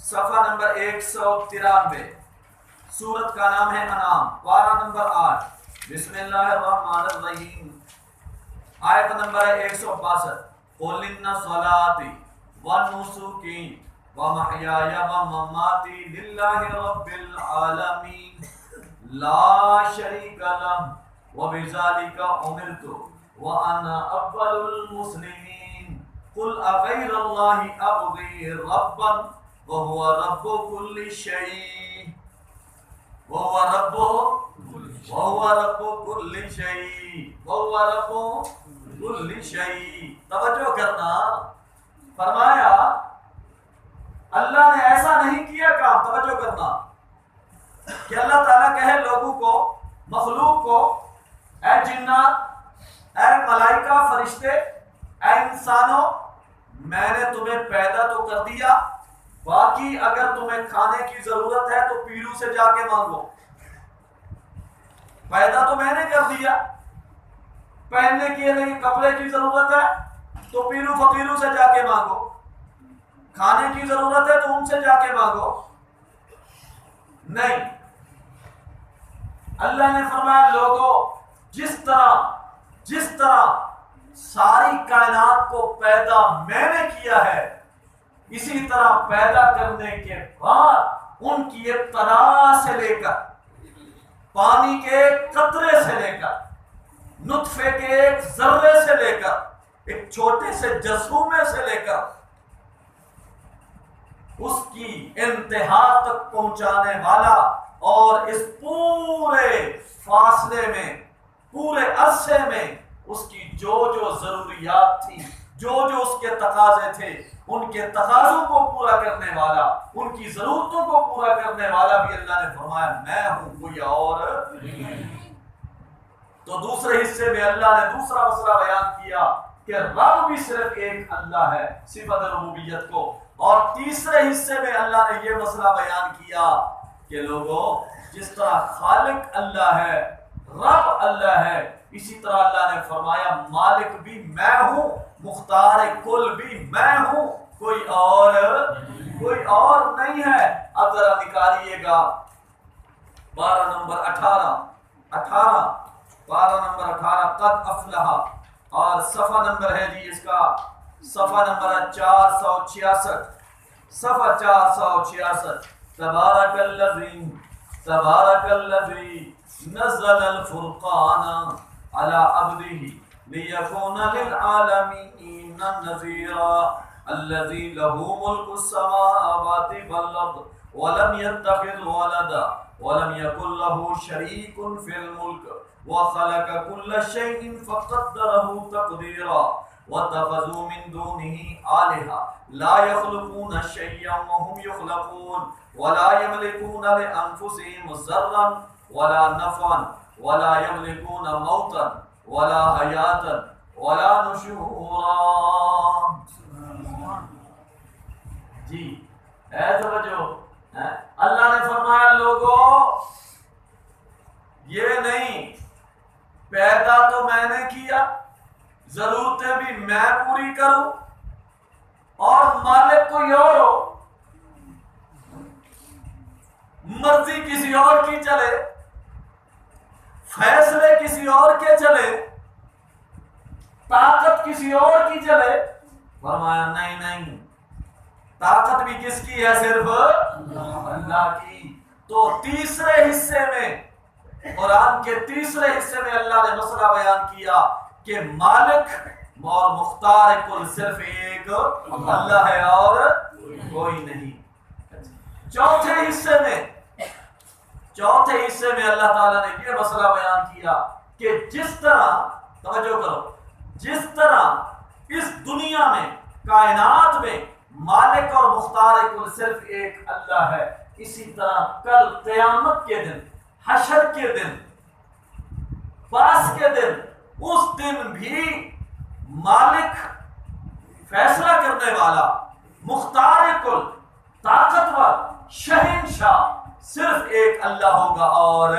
صفحہ نمبر 193. سورت کا نام ہے انعام، پارہ نمبر 8. بسم اللہ الرحمن الرحیم. آیت نمبر 162. قل ان صلاتي ونسكي ومحياي ومماتي لله رب العالمين لا شريك له وبذلك امرت وانا اول المسلمين. قل اغير الله ابغي ربا وهو رب كل شيء وهو رب كل شيء وهو رب كل شيء. توجہ کرنا، فرمایا اللہ نے ایسا نہیں کیا کام. توجہ کرنا کہ اللہ تعالیٰ کہے لوگوں کو، مخلوق کو، اے جنات، اے ملائکہ، فرشتے، اے انسانوں، میں نے تمہیں پیدا تو کر دیا، باقی اگر تمہیں کھانے کی ضرورت ہے تو پیرو سے جا کے مانگو. پیدا تو میں نے کر دیا، پہننے کے لیے کپڑے کی ضرورت ہے تو پیرو فقیروں سے جا کے مانگو، کھانے کی ضرورت ہے تو ان سے جا کے مانگو. نہیں، اللہ نے فرمایا لوگوں جس طرح ساری کائنات کو پیدا میں نے کیا ہے، اسی طرح پیدا کرنے کے بعد ان کی ابتدا سے لے کر، پانی کے ایک قطرے سے لے کر، نطفے کے ایک ذرے سے لے کر، ایک چھوٹے سے جسومے سے لے کر اس کی انتہا تک پہنچانے والا، اور اس پورے فاصلے میں، پورے عرصے میں اس کی جو ضروریات تھی، جو اس کے تقاضے تھے، ان کے تقاضوں کو پورا کرنے والا، ان کی ضرورتوں کو پورا کرنے والا بھی اللہ نے فرمایا میں ہوں، کوئی اور نہیں. تو دوسرے حصے میں اللہ نے دوسرا مسئلہ بیان کیا کہ رب بھی صرف ایک اللہ ہے، صفت ربوبیت کو. اور تیسرے حصے میں اللہ نے یہ مسئلہ بیان کیا کہ لوگوں جس طرح خالق اللہ ہے، رب اللہ ہے، اسی طرح اللہ نے فرمایا مالک بھی میں ہوں، مختار کل بھی میں ہوں، کوئی اور نہیں ہے. اب ذرا نکالیے گا پارہ نمبر 18 پارہ نمبر 18 قد افلح، اور صفحہ نمبر ہے جی اس کا صفحہ نمبر 466، صفحہ 466. تبارک الذی نزل الفرقان على عبده ليكون للعالمين نذيرا الذي له ملك السماوات والارض ولم يتخذ ولدا ولم يكن له شريك في الملك وخلق كل شيء فقدره تقديرا واتخذوا من دونه آلهة لا يخلقون شيئا وهم يخلقون ولا يملكون لأنفسهم ضرا ولا نفعا ولا يملكون موتا ولا حياة ولا نشورا. جی اے توجہ، اللہ نے فرمایا لوگوں یہ نہیں، پیدا تو میں نے کیا، ضرورتیں بھی میں پوری کروں، اور مالک کوئی اور ہو. مرضی کسی اور کی چلے، فیصلے کسی اور کے چلے، طاقت کسی اور کی چلے، فرمایا نہیں نہیں، طاقت بھی کس کی ہے؟ صرف اللہ کی۔ تو تیسرے حصے میں، قرآن کے تیسرے حصے میں اللہ نے مسئلہ بیان کیا کہ مالک اور مختار کل صرف ایک اللہ ہے اور کوئی نہیں۔ چوتھے حصے میں اللہ تعالیٰ نے یہ مسئلہ بیان کیا کہ جس طرح، توجہ کرو، جس طرح اس دنیا میں، کائنات میں مالک اور مختار کل صرف ایک اللہ ہے، اسی طرح کل قیامت کے دن، حشر کے دن، باس کے دن، اس دن بھی مالک، فیصلہ کرنے والا، مختار کل، طاقتور، شہنشاہ صرف ایک اللہ ہوگا اور